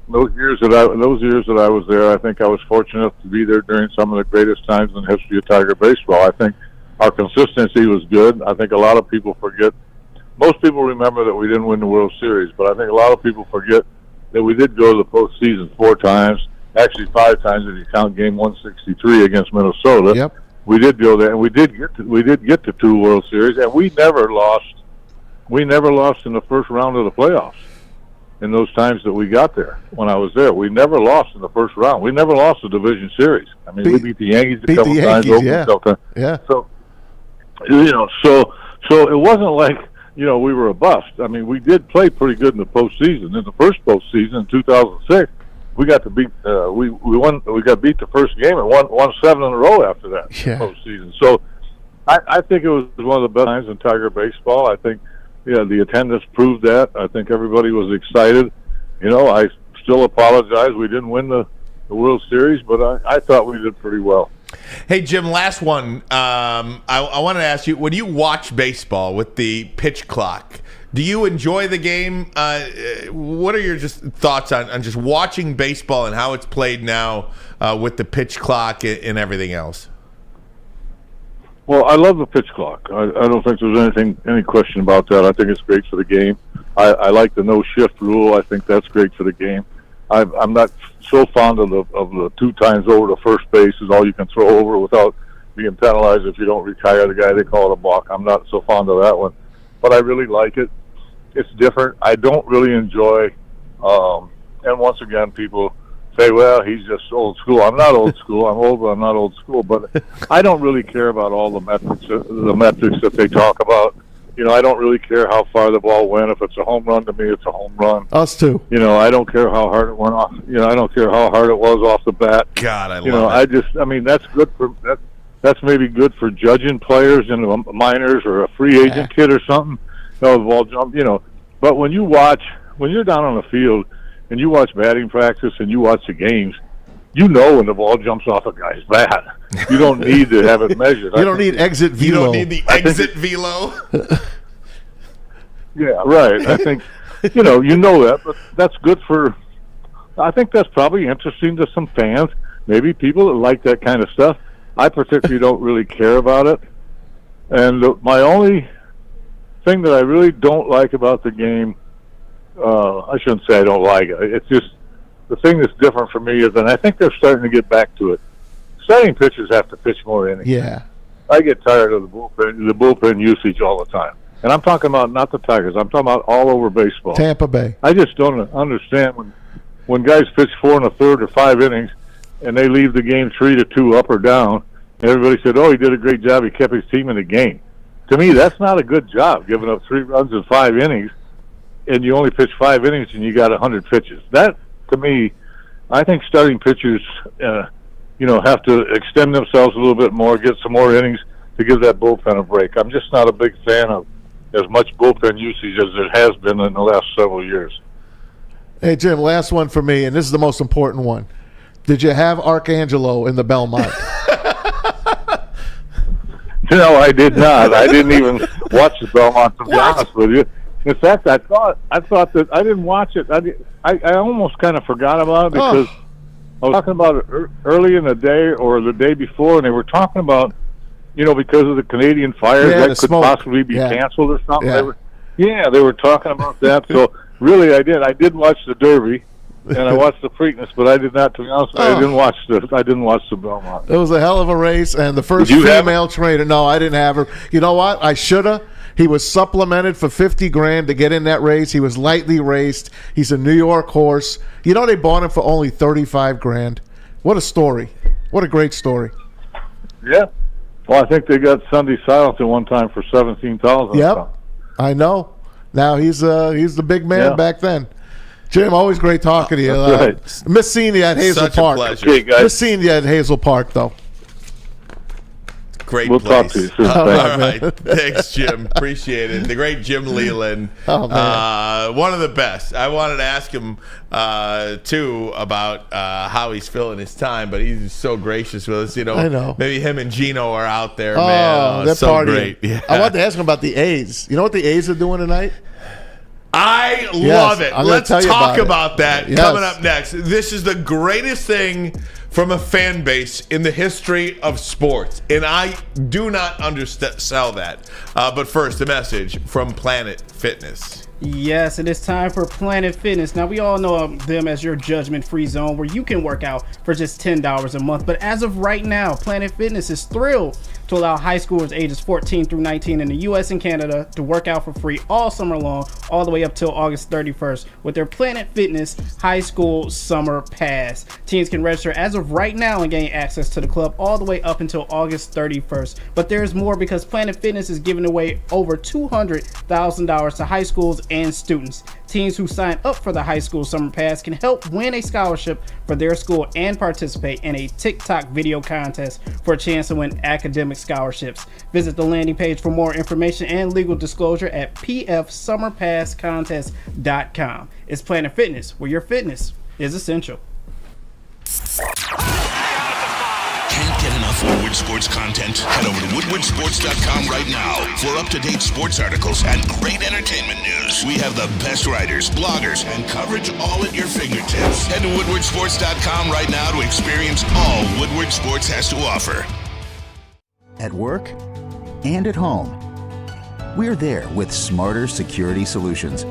those years that I was there, I think I was fortunate enough to be there during some of the greatest times in the history of Tiger baseball. I think our consistency was good. I think a lot of people forget. Most people remember that we didn't win the World Series, but I think a lot of people forget that we did go to the postseason 4 times. Actually, 5 times if you count Game 163 against Minnesota. Yep. We did go there, and we did get to 2 World Series, and we never lost. We never lost in the first round of the playoffs. In those times that we got there, when I was there, we never lost in the first round. We never lost the division series. I mean, we beat the Yankees a couple times. Yeah. So, so it wasn't like we were a bust. I mean, we did play pretty good in the postseason. In the first postseason in 2006. We got to beat. We won. We got beat the first game and won 7 in a row after that postseason. So, I think it was one of the best times in Tiger baseball. I think, the attendance proved that. I think everybody was excited. I still apologize we didn't win the World Series, but I thought we did pretty well. Hey, Jim, last one. I wanted to ask you, when you watch baseball with the pitch clock, do you enjoy the game? What are your just thoughts on just watching baseball and how it's played now with the pitch clock and everything else? Well, I love the pitch clock. I don't think there's any question about that. I think it's great for the game. I like the no shift rule. I think that's great for the game. I'm not so fond of the 2 times over to first base is all you can throw over without being penalized if you don't retire the guy. They call it a balk. I'm not so fond of that one, but I really like it. It's different. I don't really enjoy, and once again, people say, well, he's just old school. I'm not old school. I'm old, but I'm not old school. But I don't really care about all the metrics that they talk about. I don't really care how far the ball went. If it's a home run, to me, it's a home run. Us too. I don't care how hard it went off. I don't care how hard it was off the bat. God, I love it. I mean, that's good for that. That's maybe good for judging players in the minors or a free agent kid or something. The ball jump, But when you're down on the field and you watch batting practice and you watch the games, when the ball jumps off a guy's bat. You don't need to have it measured. You don't need exit velo. You don't need the exit velo. Yeah, right. I think, you know that, but that's good for, I think that's probably interesting to some fans, maybe people that like that kind of stuff. I particularly don't really care about it. And my only thing that I really don't like about the game, I shouldn't say I don't like it. It's just the thing that's different for me is, and I think they're starting to get back to it, starting pitchers have to pitch more innings. Yeah. I get tired of the bullpen usage all the time. And I'm talking about not the Tigers. I'm talking about all over baseball. Tampa Bay. I just don't understand when guys pitch 4 1/3 or 5 innings and they leave the game 3-2 up or down, and everybody said, oh, he did a great job. He kept his team in the game. To me, that's not a good job, giving up 3 runs in 5 innings, and you only pitch 5 innings and you got 100 pitches. That, to me, I think starting pitchers, have to extend themselves a little bit more, get some more innings to give that bullpen a break. I'm just not a big fan of as much bullpen usage as there has been in the last several years. Hey, Jim, last one for me, and this is the most important one. Did you have Arcangelo in the Belmont? No, I did not. I didn't even watch the Belmont, to be honest with you. In fact, I thought that I didn't watch it. I almost kind of forgot about it because I was talking about it early in the day or the day before, and they were talking about, because of the Canadian fires, that could possibly be canceled or something. Yeah. They were talking about that. So really, I did. I did watch the Derby, and I watched the Preakness, but I did not. To be honest, I didn't watch the Belmont. It was a hell of a race, and the first female trainer. No, I didn't have her. You know what? I should have. He was supplemented for $50,000 to get in that race. He was lightly raced. He's a New York horse. They bought him for only $35,000. What a story! What a great story. Yeah. Well, I think they got Sunday Silence at one time for $17,000. Yep, I know. Now he's the big man back then. Jim, always great talking to you. Right. Miss seeing you at Hazel Such a Park. pleasure. Okay, guys. Miss seeing you at Hazel Park, though. great We'll place. talk to you soon. All Thanks. right. Thanks, Jim. Appreciate it. The great Jim Leyland. Oh, man. One of the best. I wanted to ask him, too, about how he's filling his time, but he's so gracious with us. I know. Maybe him and Gino are out there, Oh, man. they're so partying. great. Yeah. I wanted to ask him about the A's. You know what the A's are doing tonight? I Yes, love it. I'm gonna Let's tell you talk about it. about that Yes. coming up next. This is the greatest thing from a fan base in the history of sports, and I do not undersell that. But first, a message from Planet Fitness. Yes, it is time for Planet Fitness. Now, we all know them as your judgment-free zone where you can work out for just $10 a month. But as of right now, Planet Fitness is thrilled to allow high schoolers ages 14 through 19 in the U.S. and Canada to work out for free all summer long, all the way up till August 31st with their Planet Fitness High School Summer Pass. Teens can register as of right now and gain access to the club all the way up until August 31st. But there's more, because Planet Fitness is giving away over $200,000 to high schools and students. Teens who sign up for the High School Summer Pass can help win a scholarship for their school and participate in a TikTok video contest for a chance to win academic scholarships. Visit the landing page for more information and legal disclosure at pfsummerpasscontest.com. It's Planet Fitness, where your fitness is essential. Can't get enough Woodward Sports content? Head over to woodwardsports.com right now for up-to-date sports articles and great entertainment news. We have the best writers, bloggers, and coverage all at your fingertips. Head to woodwardsports.com right now to experience all Woodward Sports has to offer. At work and at home, we're there with smarter security solutions.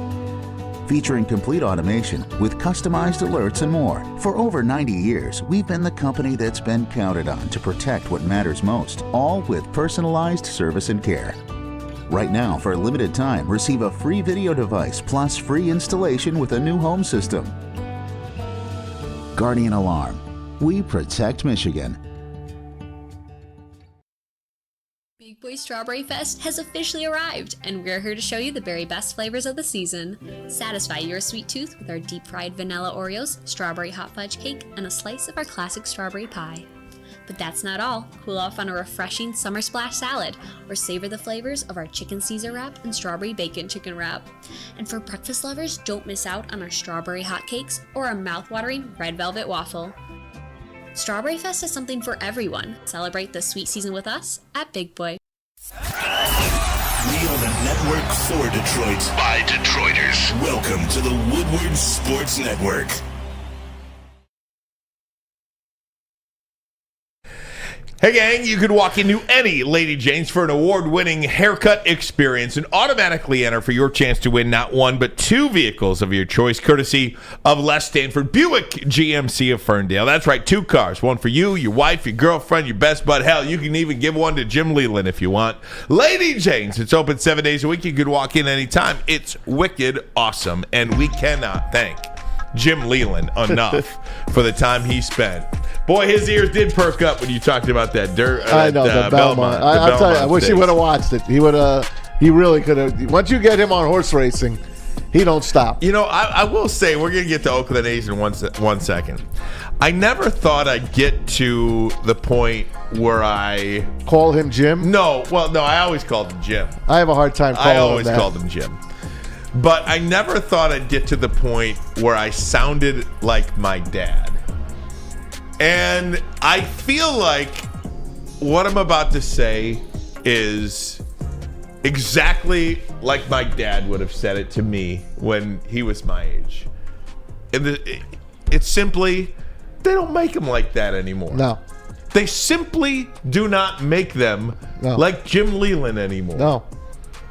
Featuring complete automation with customized alerts and more. For over 90 years, we've been the company that's been counted on to protect what matters most, all with personalized service and care. Right now, for a limited time, receive a free video device plus free installation with a new home system. Guardian Alarm. We protect Michigan. Big Boy Strawberry Fest has officially arrived, and we're here to show you the very best flavors of the season. Satisfy your sweet tooth with our deep-fried vanilla Oreos, strawberry hot fudge cake, and a slice of our classic strawberry pie. But that's not all. Cool off on a refreshing summer splash salad, or savor the flavors of our chicken Caesar wrap and strawberry bacon chicken wrap. And for breakfast lovers, don't miss out on our strawberry hotcakes or our mouth-watering red velvet waffle. Strawberry Fest is something for everyone. Celebrate the sweet season with us at Big Boy. We are the network for Detroit by Detroiters. Welcome to the Woodward Sports Network. Hey gang, you could walk into any Lady Jane's for an award-winning haircut experience and automatically enter for your chance to win not one but two vehicles of your choice, courtesy of Les Stanford Buick GMC of Ferndale. That's right, two cars, one for you, your wife, your girlfriend, your best bud. Hell, you can even give one to Jim Leyland if you want. Lady Jane's, it's open 7 days a week. You could walk in anytime. It's wicked awesome, and we cannot thank Jim Leyland enough for the time he spent. Boy, his ears did perk up when you talked about that dirt. I know, the Belmont. I'll tell you, I wish he would have watched it. He would have. He really could have. Once you get him on horse racing, he don't stop. You know, I will say, we're going to get to Oakland A's in one second. I never thought I'd get to the point where I call him Jim. No, I always called him Jim. I have a hard time calling him that. I always called him Jim. But I never thought I'd get to the point where I sounded like my dad. And I feel like what I'm about to say is exactly like my dad would have said it to me when he was my age. And it's simply, they don't make them like that anymore. No. They simply do not make them like Jim Leyland anymore. No.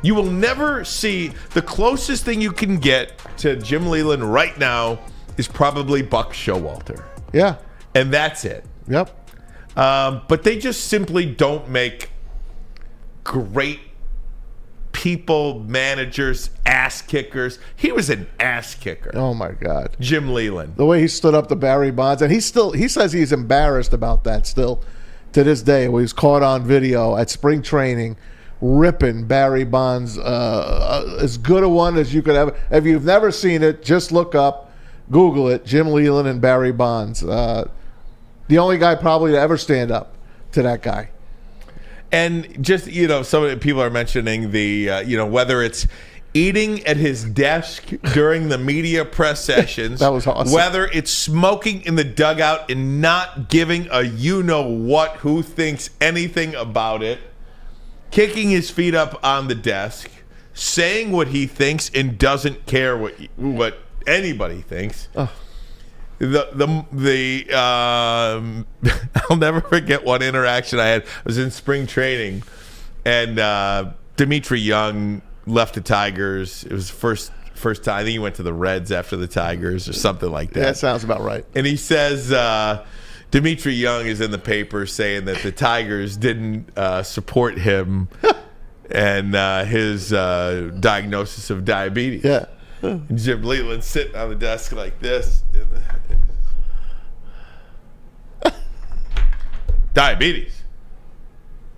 You will never see, the closest thing you can get to Jim Leyland right now is probably Buck Showalter. Yeah. And that's it. Yep. But they just simply don't make great people, managers, ass kickers. He was an ass kicker. Oh my God. Jim Leyland. The way he stood up to Barry Bonds, and he says he's embarrassed about that still to this day. Where he was caught on video at spring training ripping Barry Bonds, as good a one as you could ever. If you've never seen it, just look up, Google it, Jim Leyland and Barry Bonds. The only guy probably to ever stand up to that guy. And just, some of the people are mentioning the, whether it's eating at his desk during the media press sessions. That was awesome. Whether it's smoking in the dugout and not giving a you-know-what who thinks anything about it. Kicking his feet up on the desk. Saying what he thinks and doesn't care what anybody thinks. Oh. I'll never forget one interaction I had. I was in spring training, and Dimitri Young left the Tigers. It was first time. I think he went to the Reds after the Tigers or something like that. Yeah, that sounds about right. And he says Dimitri Young is in the paper saying that the Tigers didn't support him and his diagnosis of diabetes. Yeah. And Jim Leyland sitting on the desk like this. Diabetes.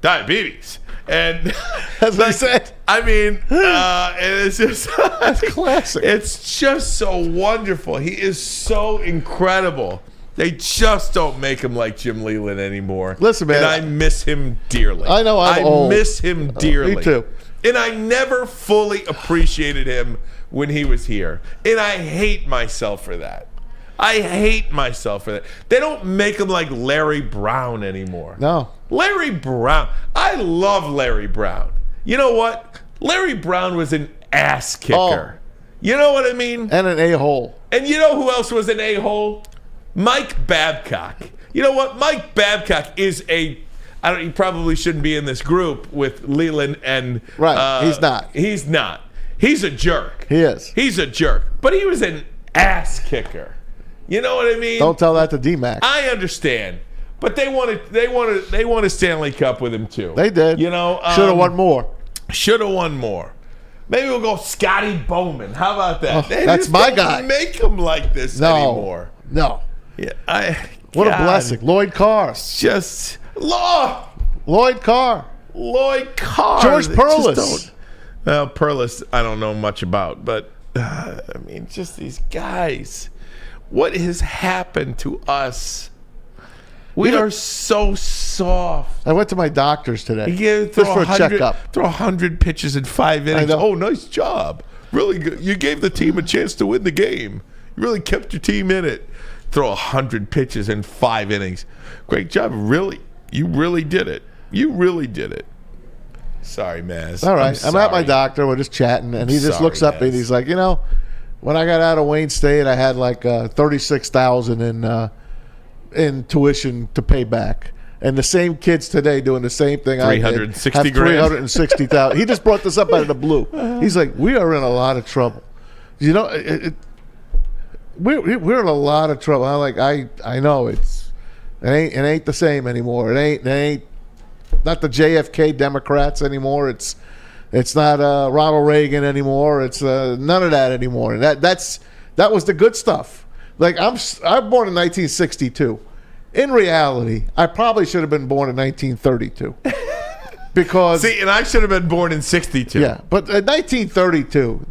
And that's what he said. I mean, and it's just that's classic. It's just so wonderful. He is so incredible. They just don't make him like Jim Leyland anymore. Listen, man, and I miss him dearly. I know I'm old. I miss him dearly. Me too. And I never fully appreciated him when he was here. And I hate myself for that. They don't make him like Larry Brown anymore. No. Larry Brown. I love Larry Brown. You know what? Larry Brown was an ass kicker. You know what I mean? And an a-hole. And you know who else was an a-hole? Mike Babcock. You know what? Mike Babcock is he probably shouldn't be in this group with Leyland and... Right, he's not. He's not. He's a jerk. He is. He's a jerk. But he was an ass kicker. You know what I mean? Don't tell that to D-Mac. I understand. But they won a Stanley Cup with him too. They did. You know, should have won more. Should have won more. Maybe we'll go Scotty Bowman. How about that? Oh, that's my guy. Make him like this anymore. No. Yeah. What a blessing. Lloyd Carr. Just Lloyd Carr. George Perlis. Well, Perlis, I don't know much about, but I mean, just these guys. What has happened to us? We are so soft. I went to my doctor's today. Just for a checkup. Throw 100 pitches in 5 innings. Oh, nice job. Really good. You gave the team a chance to win the game. You really kept your team in it. Throw 100 pitches in 5 innings. Great job. Really. You really did it. Sorry, Maz. All right. I'm at my doctor. We're just chatting, and he just looks up at me and he's like, when I got out of Wayne State, I had like $36,000 in tuition to pay back. And the same kids today doing the same thing. 360 grand. 360,000. He just brought this up out of the blue. He's like, we are in a lot of trouble. We're in a lot of trouble. I'm like, I know it ain't the same anymore. It ain't not the JFK Democrats anymore. It's not Ronald Reagan anymore. It's none of that anymore. And that was the good stuff. Like I'm born in 1962. In reality, I probably should have been born in 1932. Because and I should have been born in 62. Yeah, but in 1932,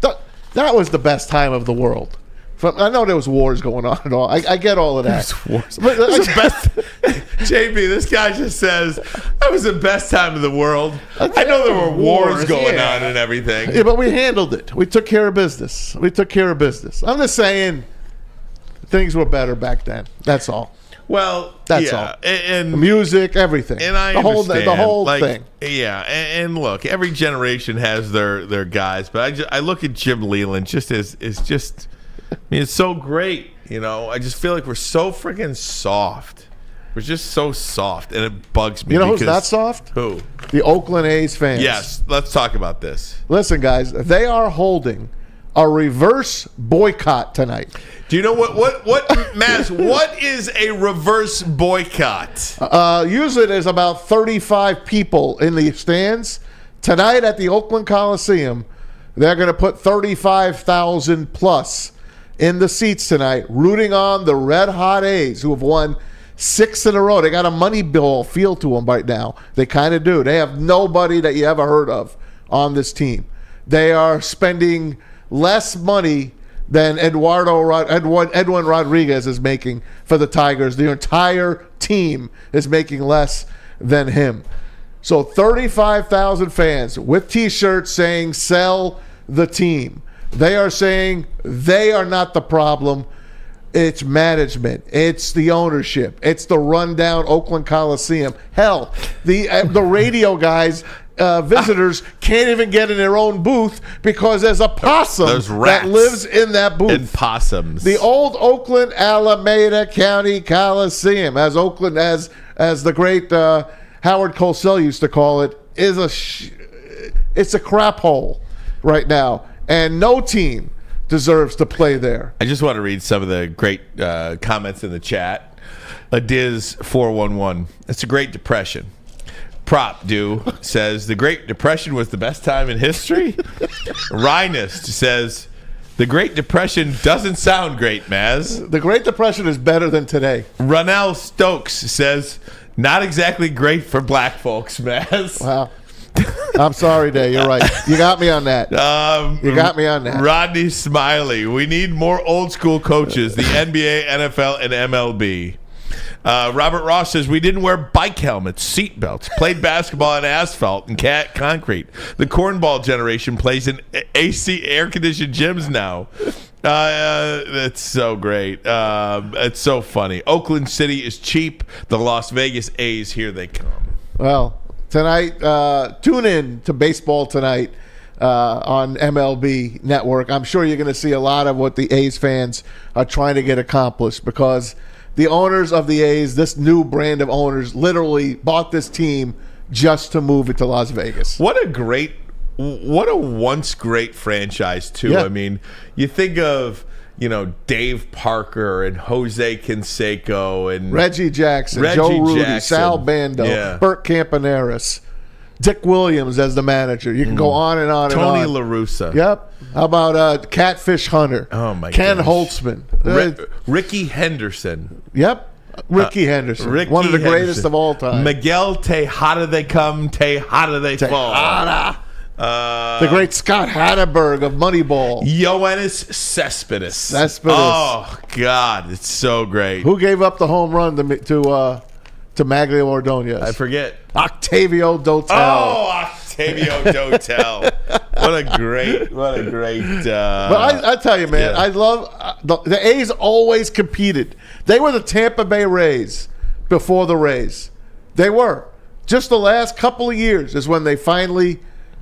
that was the best time of the world. I know there was wars going on and all. I get all of that. Wars. But the best. JB, this guy just says that was the best time of the world. I know there were wars going on and everything. Yeah, but we handled it. We took care of business. I'm just saying things were better back then. That's all. Well, that's all. And the music, everything. And I understand. The whole thing. Yeah, and look, every generation has their guys, but I look at Jim Leyland just as just. I mean, it's so great, I just feel like we're so freaking soft. We're just so soft, and it bugs me. You know who's not soft? Who? The Oakland A's fans. Yes, let's talk about this. Listen, guys, they are holding a reverse boycott tonight. Do you know what Maz, what is a reverse boycott? Usually there's about 35 people in the stands. Tonight at the Oakland Coliseum, they're going to put 35,000 plus in the seats tonight, rooting on the Red Hot A's, who have won 6 in a row. They got a Moneyball feel to them right now. They kind of do. They have nobody that you ever heard of on this team. They are spending less money than Edwin Rodriguez is making for the Tigers. The entire team is making less than him. So 35,000 fans with T-shirts saying "Sell the team." They are saying they are not the problem. It's management. It's the ownership. It's the rundown Oakland Coliseum. Hell, the radio guys, visitors can't even get in their own booth because there's a possum that lives in that booth. And possums. The old Oakland Alameda County Coliseum, as Oakland as the great Howard Cosell used to call it, is it's a crap hole right now, and no team deserves to play there. I just want to read some of the great comments in the chat. Adiz411. It's a Great Depression. Prop says the Great Depression was the best time in history. Rhinist says the Great Depression doesn't sound great, Maz. The Great Depression is better than today. Ronell Stokes says not exactly great for black folks, Maz. Wow. I'm sorry, Day. You're right. You got me on that. You got me on that. Rodney Smiley. We need more old school coaches. The NBA, NFL, and MLB. Robert Ross says we didn't wear bike helmets, seat belts, played basketball on asphalt and concrete. The cornball generation plays in AC air-conditioned gyms now. That's so great. It's so funny. Oakland City is cheap. The Las Vegas A's, here they come. Well, tonight, tune in to Baseball Tonight on MLB Network. I'm sure you're going to see a lot of what the A's fans are trying to get accomplished, because the owners of the A's, this new brand of owners, literally bought this team just to move it to Las Vegas. What a once great franchise, too. Yeah. I mean, you think of, Dave Parker and Jose Canseco and Reggie Jackson, Joe Rudy, Sal Bando, Bert Campaneris, Dick Williams as the manager. You can go on and on Tony and on. La Russa. Yep. How about Catfish Hunter? Oh, my Ken gosh. Holtzman. Ricky Henderson. Yep. Ricky Henderson. Ricky one of the greatest Henderson. of all time. Miguel Tejada they come, Tejada they fall. Tejada. The great Scott Hatterberg of Moneyball. Yoenis Cespedes. Oh, God. It's so great. Who gave up the home run to Maglio Ordonez? I forget. Octavio Dotel. Oh, Octavio Dotel. What a great. But I tell you, man, I love the A's always competed. They were the Tampa Bay Rays before the Rays. They were. Just the last couple of years is when they finally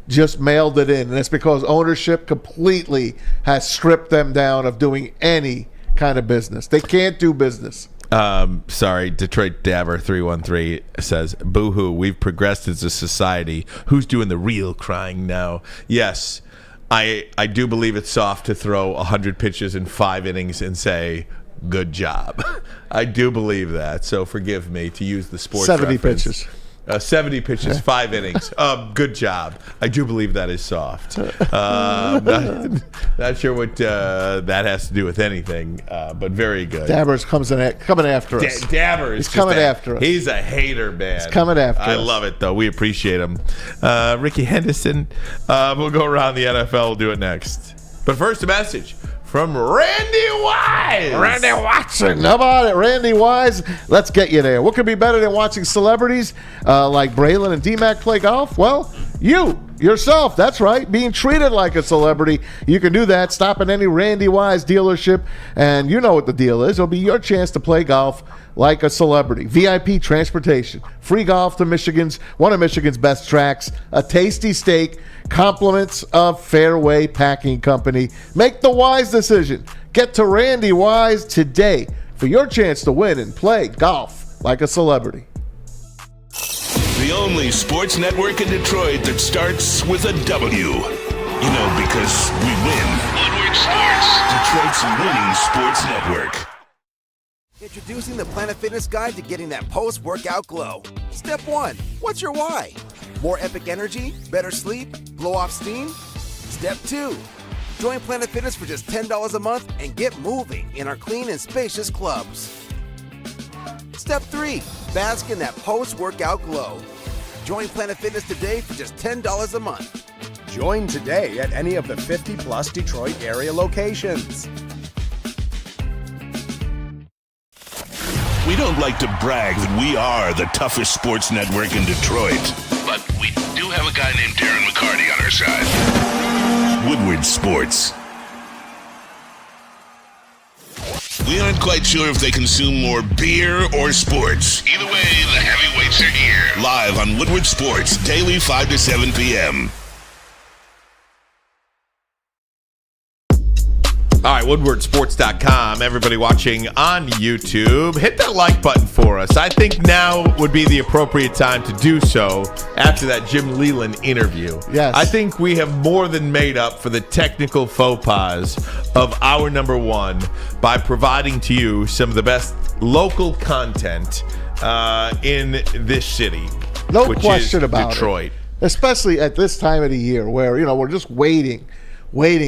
just mailed it in. And it's because ownership completely has stripped them down of doing any kind of business. They can't do business. Sorry, Detroit Dabber 313 says, boo-hoo, we've progressed as a society. Who's doing the real crying now? Yes, I do believe it's soft to throw 100 pitches in 5 innings and say, good job. I do believe that, so forgive me to use the sports 70 reference. pitches. 70 pitches, 5 innings. Good job. I do believe that is soft. Not sure what that has to do with anything, but very good. Dabbers coming after us. Dabber is He's coming after us. He's a hater, man. He's coming after us. I love it, though. We appreciate him. Ricky Henderson. We'll go around the NFL. We'll do it next. But first, a message from Randy Wise. Randy Watson. How about it, Randy Wise? Let's get you there. What could be better than watching celebrities like Braylon and D-Mac play golf? Well, you, yourself, that's right, being treated like a celebrity. You can do that. Stop at any Randy Wise dealership, and you know what the deal is. It'll be your chance to play golf like a celebrity. VIP transportation, free golf to one of Michigan's best tracks, a tasty steak, compliments of Fairway Packing Company. Make the wise decision. Get to Randy Wise today for your chance to win and play golf like a celebrity. The only sports network in Detroit that starts with a W. You know, because we win. Woodward Sports, Detroit's winning sports network. Introducing the Planet Fitness Guide to getting that post-workout glow. Step 1. What's your why? More epic energy? Better sleep? Blow off steam? Step 2. Join Planet Fitness for just $10 a month and get moving in our clean and spacious clubs. Step 3. Bask in that post-workout glow. Join Planet Fitness today for just $10 a month. Join today at any of the 50-plus Detroit area locations. We don't like to brag that we are the toughest sports network in Detroit, but have a guy named Darren McCarty on our side. Woodward Sports. We aren't quite sure if they consume more beer or sports. Either way, the heavyweights are here. Live on Woodward Sports, daily 5 to 7 p.m. All right, woodwardsports.com. Everybody watching on YouTube, hit that like button for us. I think now would be the appropriate time to do so after that Jim Leyland interview. Yes. I think we have more than made up for the technical faux pas of our number one by providing to you some of the best local content in this city. No which question is about Detroit. it. Especially at this time of the year where, we're just waiting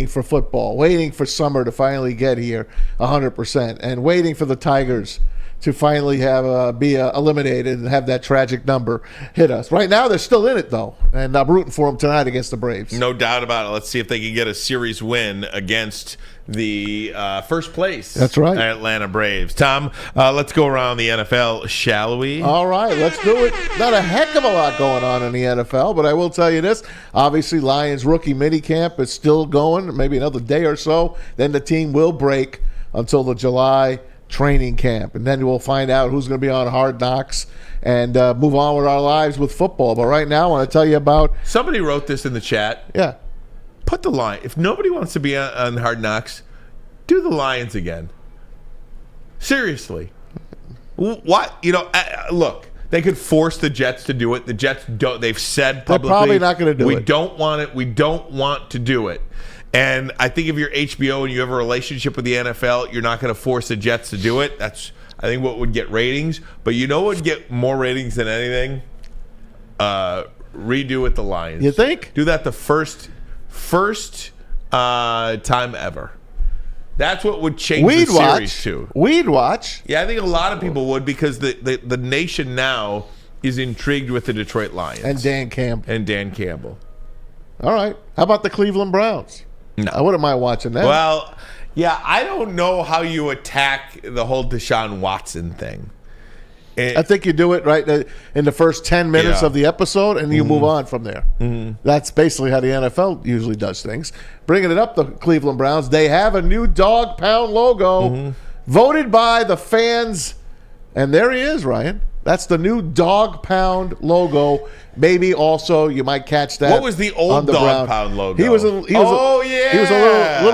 for football, waiting for summer to finally get here 100%, and waiting for the Tigers to finally have be eliminated and have that tragic number hit us. Right now, they're still in it, though, and I'm rooting for them tonight against the Braves. No doubt about it. Let's see if they can get a series win against the first place. That's right. Atlanta Braves. Tom, let's go around the NFL, shall we? All right, let's do it. Not a heck of a lot going on in the NFL, but I will tell you this. Obviously, Lions rookie minicamp is still going, maybe another day or so. Then the team will break until the July training camp, and then we'll find out who's going to be on Hard Knocks and move on with our lives with football. But right now, I want to tell you about... Somebody wrote this in the chat. Yeah. Put the Lions. If nobody wants to be on Hard Knocks, do the Lions again. Seriously. What? Look, they could force the Jets to do it. The Jets don't. They've said publicly. They're probably not going to do it. We don't want it. We don't want to do it. And I think if you're HBO and you have a relationship with the NFL, you're not going to force the Jets to do it. That's, I think, what would get ratings. But you know what would get more ratings than anything? Redo it the Lions. You think? Do that the first time ever. That's what would change the series too. We'd watch. Yeah, I think a lot of people would, because the nation now is intrigued with the Detroit Lions. And Dan Campbell. All right. How about the Cleveland Browns? No. I wouldn't mind watching that. Well, yeah, I don't know how you attack the whole Deshaun Watson thing. I think you do it right in the first 10 minutes of the episode, and you move on from there. That's basically how the NFL usually does things. Bringing it up, the Cleveland Browns, they have a new dog pound logo voted by the fans, and there he is, Ryan. That's the new dog pound logo. Maybe also you might catch that. What was the old dog pound logo? He was a little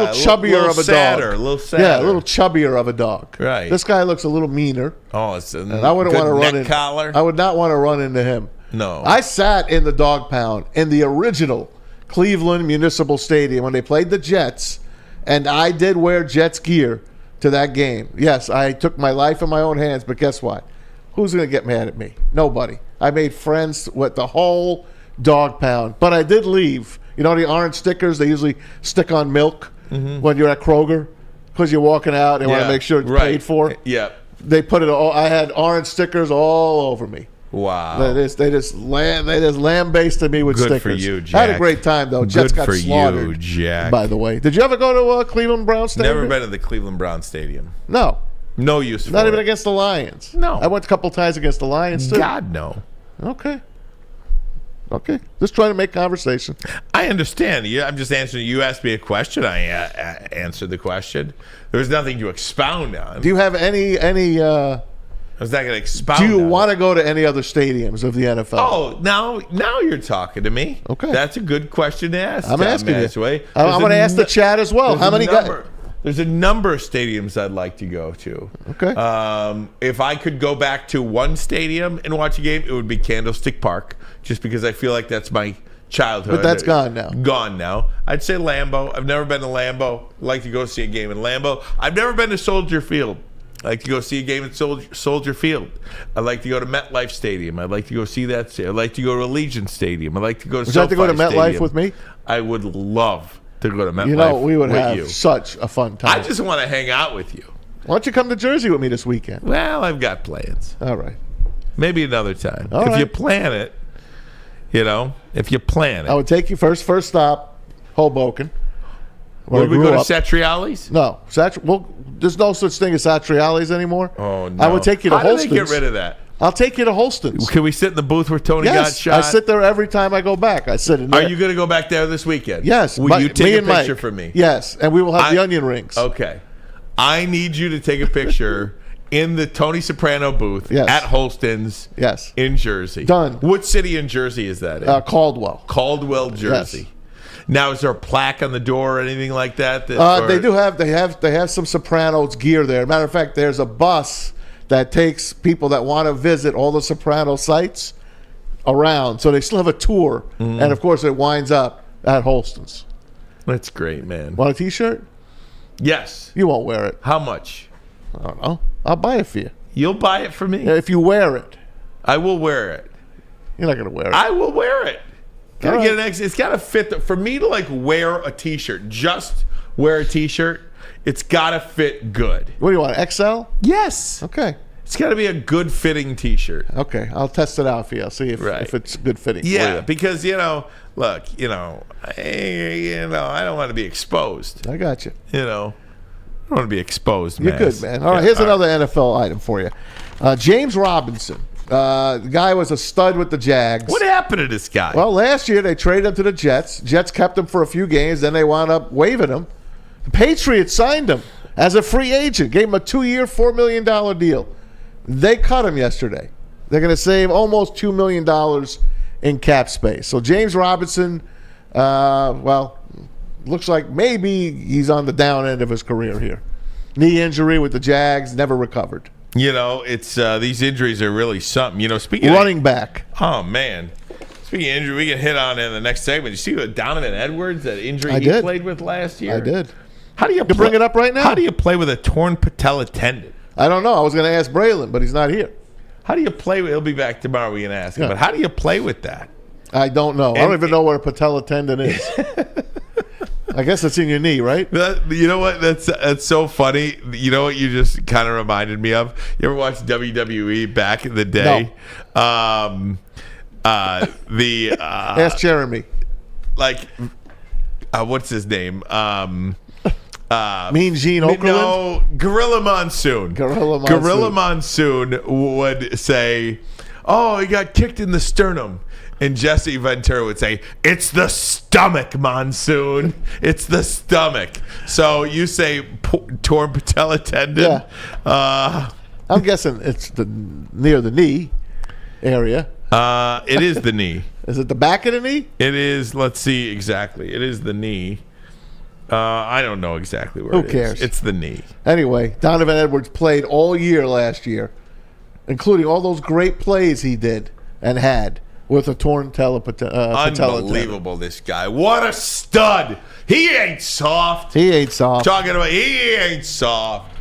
chubbier of a dog. A little sadder. Yeah, a little chubbier of a dog. Right. This guy looks a little meaner. Oh, it's a and I wouldn't want to run in. Collar. I would not want to run into him. No. I sat in the dog pound in the original Cleveland Municipal Stadium when they played the Jets, and I did wear Jets gear to that game. Yes, I took my life in my own hands, but guess what? Who's going to get mad at me? Nobody. I made friends with the whole dog pound. But I did leave. You know the orange stickers they usually stick on milk when you're at Kroger? Because you're walking out, they want to make sure it's paid for. Yeah. They put it all. I had orange stickers all over me. Wow. They just lambasted me with Good stickers. for you, Jack. I had a great time, though. Jets got slaughtered, you, Jack. by the way. Did you ever go to Cleveland Browns Stadium? Never been to the Cleveland Browns Stadium. No. No use for Not even it. against the Lions. No. I went a couple times against the Lions, too. God, no. Okay. Just trying to make conversation. I understand. I'm just answering. You asked me a question. I answered the question. There's nothing to expound on. Do you have any I was not going to expound do you on want to go to any other stadiums of the NFL? Oh, now you're talking to me. Okay. That's a good question to ask. I'm asking you. Mazawey. I'm going to ask the chat as well. How many guys? There's a number of stadiums I'd like to go to. Okay. If I could go back to one stadium and watch a game, it would be Candlestick Park, just because I feel like that's my childhood. But that's gone now. Gone now. I'd say Lambeau. I've never been to Lambeau. I'd like to go see a game in Lambeau. I've never been to Soldier Field. I'd like to go see a game at Soldier Field. I'd like to go to MetLife Stadium. I'd like to go see that. I'd like to go to Allegiant Stadium. I'd like to go to Would you like to go to MetLife Stadium. with me? I would love to go to MetLife. You know, we would with have you. such a fun time. I just want to hang out with you. Why don't you come to Jersey with me this weekend? Well, I've got plans. All right. Maybe another time. All if right. you plan it, if you plan it. I would take you first stop, Hoboken. Would we go to Satriali's? No. Well, there's no such thing as Satriali's anymore. Oh, no. I would take you to How Holston's. did they get rid of that? I'll take you to Holston's. Can we sit in the booth where Tony got Yes, shot? I sit there every time I go back. I sit in there. Are you going to go back there this weekend? Yes. Will you take me a and picture Mike. for me? Yes, and we will have the onion rings. Okay. I need you to take a picture in the Tony Soprano booth at Holston's in Jersey. Done. What city in Jersey is that in? Caldwell. Caldwell, Jersey. Yes. Now, is there a plaque on the door or anything like that? They do have. They have some Sopranos gear there. Matter of fact, there's a bus that takes people that want to visit all the Soprano sites around. So they still have a tour, and of course, it winds up at Holston's. That's great, man. Want a T-shirt? Yes. You won't wear it. How much? I don't know. I'll buy it for you. You'll buy it for me? Yeah, if you wear it. I will wear it. You're not going to wear it. I will wear it. Gotta All get right. it's got to fit. For me to like wear a T-shirt, just wear a T-shirt, it's got to fit good. What do you want, XL? Yes. Okay. It's got to be a good fitting T-shirt. Okay, I'll test it out for you. I'll see if it's good fitting. Yeah, for you. because look, I don't want to be exposed. I got you. I don't want to be exposed, You're man. good, man. All right, here's another NFL item for you. James Robinson. The guy was a stud with the Jags. What happened to this guy? Well, last year they traded him to the Jets. Jets kept him for a few games, then they wound up waiving him. The Patriots signed him as a free agent, gave him a 2-year, $4 million deal. They cut him yesterday. They're going to save almost $2 million in cap space. So James Robinson, looks like maybe he's on the down end of his career here. Knee injury with the Jags, never recovered. It's these injuries are really something. Speaking running back. Oh man, speaking of injury, we can hit on it in the next segment. You see what Donovan Edwards, that injury I he did. played with last year? I did. How do you bring it up right now? How do you play with a torn patella tendon? I don't know. I was going to ask Braylon, but he's not here. How do you play with? He'll be back tomorrow. We can ask him. Yeah. But how do you play with that? I don't know. I don't even know what a patella tendon is. I guess it's in your knee, right? You know what? That's so funny. You know what you just kind of reminded me of? You ever watch WWE back in the day? No. Ask Jeremy. What's his name? Mean Gene Okerlund? No, Gorilla Monsoon. Gorilla Monsoon would say, "Oh, he got kicked in the sternum." And Jesse Ventura would say, "It's the stomach, Monsoon. It's the stomach." So you say torn patella tendon. Yeah. I'm guessing it's near the knee area. It is the knee. Is it the back of the knee? It is. Let's see exactly. It is the knee. I don't know exactly where Who it is. cares? It's the knee. Anyway, Donovan Edwards played all year last year, including all those great plays he did and had with a torn patella tendon. Unbelievable, this guy. What a stud. He ain't soft. He ain't soft. Talking about he ain't soft.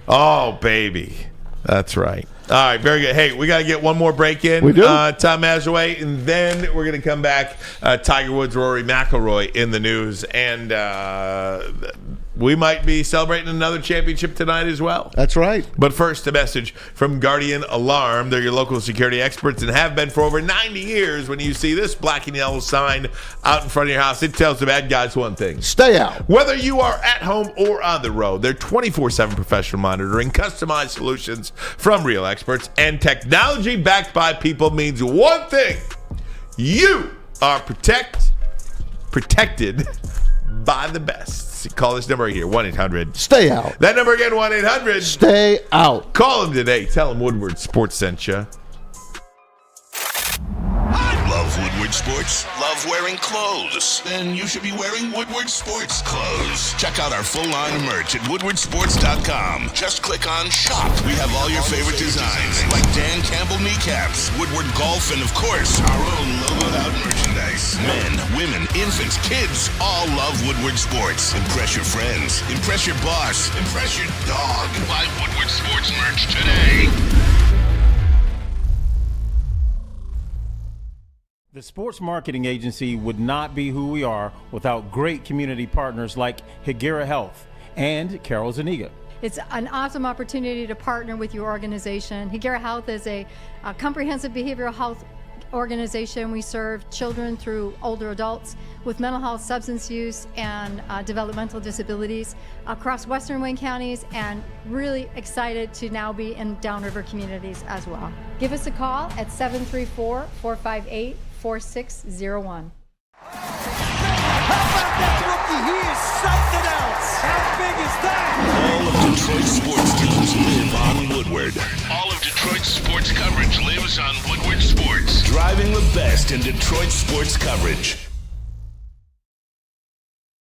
Oh, baby. That's right. All right, very good. Hey, we got to get one more break in. We do. Tom Mazawey, and then we're going to come back. Tiger Woods, Rory McIlroy in the news, and we might be celebrating another championship tonight as well. That's right. But first, a message from Guardian Alarm. They're your local security experts and have been for over 90 years. When you see this black and yellow sign out in front of your house, it tells the bad guys one thing. Stay out. Whether you are at home or on the road, they're 24/7 professional monitoring, customized solutions from real experts, and technology backed by people means one thing. You are protected by the best. Call this number right here, 1-800. Stay out. That number again, 1-800. Stay out. Call him today. Tell him Woodward Sports sent you. Love Woodward Sports? Love wearing clothes? Then you should be wearing Woodward Sports clothes. Check out our full line of merch at woodwardsports.com. Just click on shop. We have all your favorite designs, like Dan Campbell kneecaps, Woodward Golf, and of course, our own logoed out merchandise. Men, women, infants, kids all love Woodward Sports. Impress your friends. Impress your boss. Impress your dog. Buy Woodward Sports merch today. The Sports Marketing Agency would not be who we are without great community partners like Higuera Health and Carol Zuniga. It's an awesome opportunity to partner with your organization. Higuera Health is a comprehensive behavioral health organization, we serve children through older adults with mental health, substance use, and developmental disabilities across Western Wayne counties, and really excited to now be in downriver communities as well. Give us a call at 734-458-4601. He is something else. How big is that? All of Detroit's sports teams live on Woodward. All of Detroit's sports coverage lives on Woodward Sports. Driving the best in Detroit sports coverage.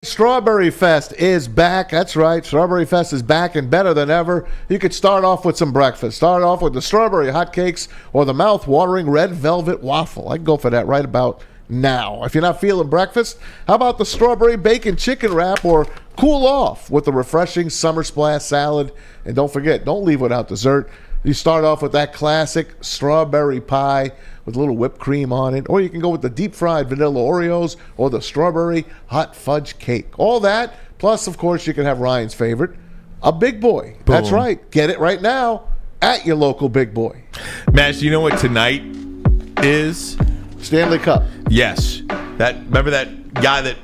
Strawberry Fest is back. That's right. Strawberry Fest is back and better than ever. You could start off with some breakfast. Start off with the strawberry hotcakes or the mouth-watering red velvet waffle. I'd go for that right about now. If you're not feeling breakfast, how about the strawberry bacon chicken wrap, or cool off with the refreshing summer splash salad? And don't forget, don't leave without dessert. You start off with that classic strawberry pie with a little whipped cream on it, or you can go with the deep fried vanilla Oreos or the strawberry hot fudge cake. All that, plus of course you can have Ryan's favorite, a Big Boy. Boom. That's right. Get it right now at your local Big Boy. Mash, you know what tonight is? Stanley Cup. Yes. Remember that guy that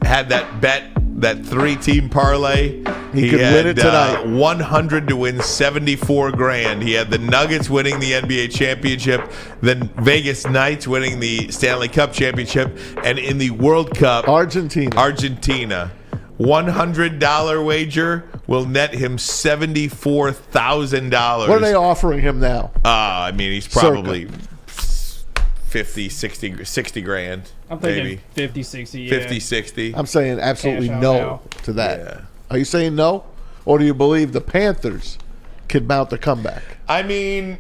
had that bet, that 3-team parlay? He could win it tonight. 100 to win 74 grand. He had the Nuggets winning the NBA championship, then Vegas Knights winning the Stanley Cup championship, and in the World Cup, Argentina. $100 wager will net him $74,000. What are they offering him now? I mean, he's probably 50, 60 grand. I'm thinking maybe 50, 60. Yeah. 50, 60. I'm saying absolutely Cash out no now. to that. Yeah. Are you saying no? Or do you believe the Panthers could mount the comeback? I mean,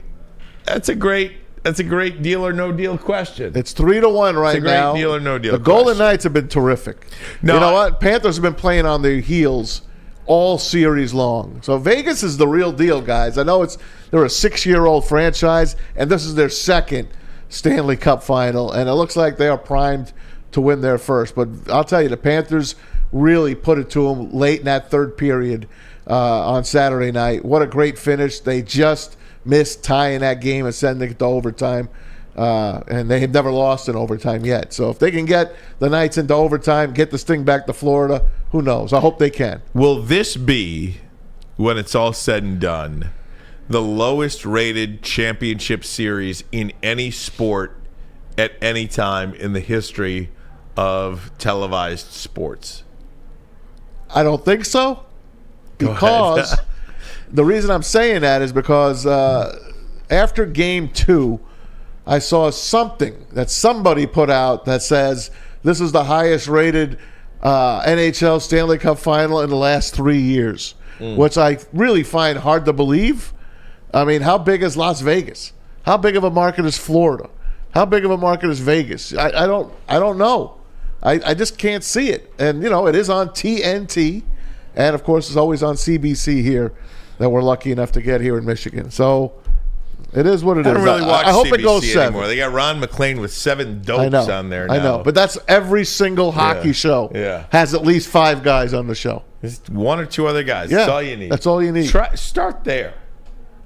that's a great deal or no deal question. It's 3-1 right now. It's a great deal or no deal. The Golden Knights have been terrific. No, you know what? Panthers have been playing on their heels all series long. So Vegas is the real deal, guys. I know they're a 6-year-old franchise, and this is their second Stanley Cup final, and it looks like they are primed to win their first. But I'll tell you, the Panthers really put it to them late in that third period on Saturday night. What a great finish. They just missed tying that game and sending it to overtime, and they have never lost in overtime yet. So if they can get the Knights into overtime, get this thing back to Florida, who knows? I hope they can. Will this be, when it's all said and done, the lowest rated championship series in any sport at any time in the history of televised sports? I don't think so, because the reason I'm saying that is because after Game 2, I saw something that somebody put out that says this is the highest rated NHL Stanley Cup final in the last 3 years, which I really find hard to believe. I mean, how big is Las Vegas? How big of a market is Florida? How big of a market is Vegas? I don't know. I just can't see it. And, you know, it is on TNT. And, of course, it's always on CBC here that we're lucky enough to get here in Michigan. So it is what it is. I don't really watch I hope CBC it goes 7. anymore. They got Ron McClain with 7 dopes on there now. I know. But that's every single hockey show has at least 5 guys on the show. Just 1 or 2 other guys. Yeah, That's all you need. That's all you need. Start there.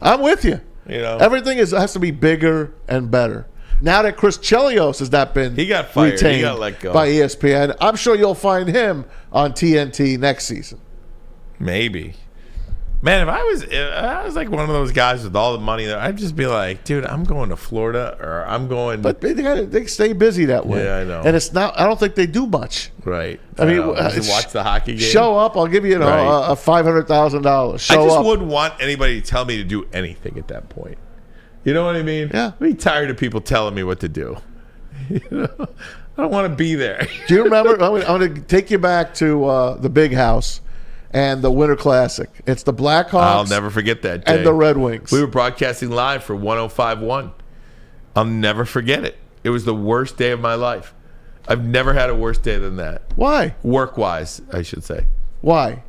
I'm with you. You know, everything has to be bigger and better. Now that Chris Chelios has not been fired. retained He got let go by ESPN, I'm sure you'll find him on TNT next season. Maybe. Man, if I was like one of those guys with all the money there, I'd just be like, dude, I'm going to Florida, or I'm going. But they stay busy that way. Yeah, I know. And it's not. I don't think they do much. Right. I mean, just watch the hockey game. Show up. I'll give you, a $500,000. I just wouldn't want anybody to tell me to do anything at that point. You know what I mean? Yeah. I'm tired of people telling me what to do. You know? I don't want to be there. Do you remember? I'm going to take you back to the Big House and the Winter Classic. It's the Blackhawks. I'll never forget that day. And the Red Wings. We were broadcasting live for 105.1. I'll never forget it. It was the worst day of my life. I've never had a worse day than that. Why? Work-wise, I should say. Why?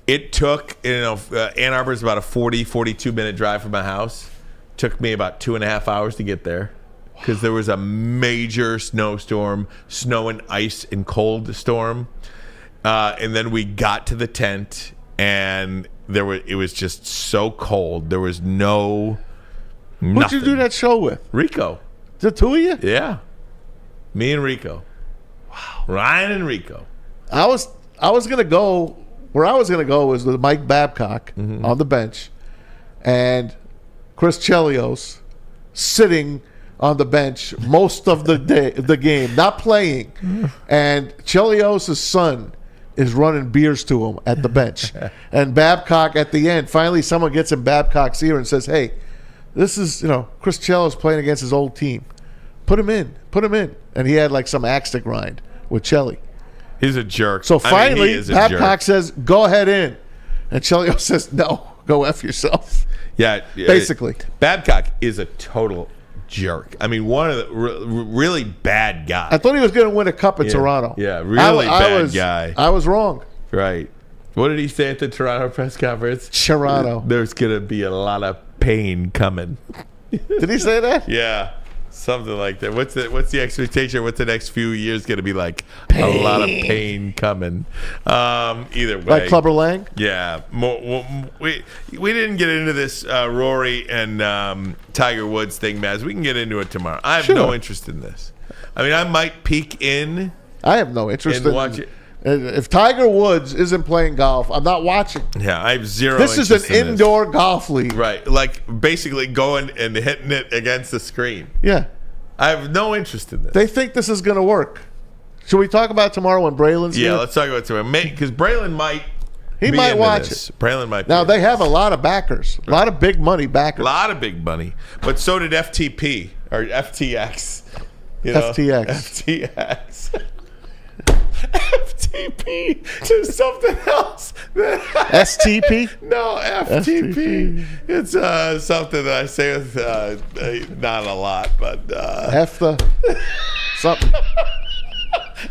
It took, Ann Arbor is about a 40, 42-minute drive from my house. Took me about 2.5 hours to get there because there was a major snowstorm, snow and ice and cold storm. And then we got to the tent, and it was just so cold. There was nothing. Who'd you do that show with? Rico. The two of you? Yeah. Me and Rico. Wow. Ryan and Rico. I was gonna go where I was gonna go was with Mike Babcock on the bench, and Chris Chelios sitting on the bench most of the game, not playing, and Chelios' son is running beers to him at the bench, and Babcock at the end finally someone gets in Babcock's ear and says, "Hey, this is Chris Chelios playing against his old team. Put him in," and he had like some axe to grind with Chelly. He's a jerk. So finally, he is a Babcock jerk. says, "Go ahead in," and Chelios says, "No, go F yourself." Yeah, basically. Babcock is a total jerk. I mean, one of the really bad guys. I thought he was going to win a cup in Toronto. Yeah, really bad guy. I was wrong. Right. What did he say at the Toronto press conference? Toronto. There's going to be a lot of pain coming. Did he say that? Yeah. Something like that. What's the expectation? What's the next few years going to be like? Pain. A lot of pain coming. Either way. Like Clubber Lang? Yeah. We didn't get into this Rory and Tiger Woods thing, Maz. We can get into it tomorrow. I have no interest in this. I mean, I might peek in. I have no interest in watching. If Tiger Woods isn't playing golf, I'm not watching. Yeah, I have zero. This is an indoor golf league. Right. Like basically going and hitting it against the screen. Yeah. I have no interest in this. They think this is going to work. Should we talk about tomorrow when Braylon's here? Yeah, let's talk about tomorrow. Because Braylon might He might watch it. Braylon might. Now, they have a lot of backers. A lot of big money backers. A lot of big money. But so did FTP or FTX. FTX. FTP is something else. STP? No, FTP. It's something that I say with not a lot, but F the something.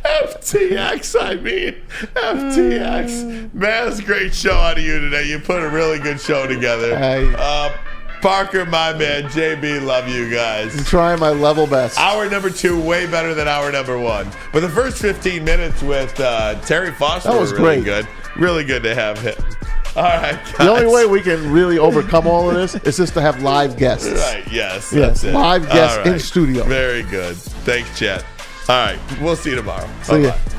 FTX, I mean. FTX. Man, it's a great show out of you today. You put a really good show together. Parker, my man, JB, love you guys. I'm trying my level best. Hour number 2, way better than hour number 1. But the first 15 minutes with Terry Foster was were really great. good. Really good to have him. All right, guys. The only way we can really overcome all of this is just to have live guests. Right, yes. Yes, That's it. live guests All right. in studio. Very good. Thanks, Chet. All right, we'll see you tomorrow. See ya. Bye-bye.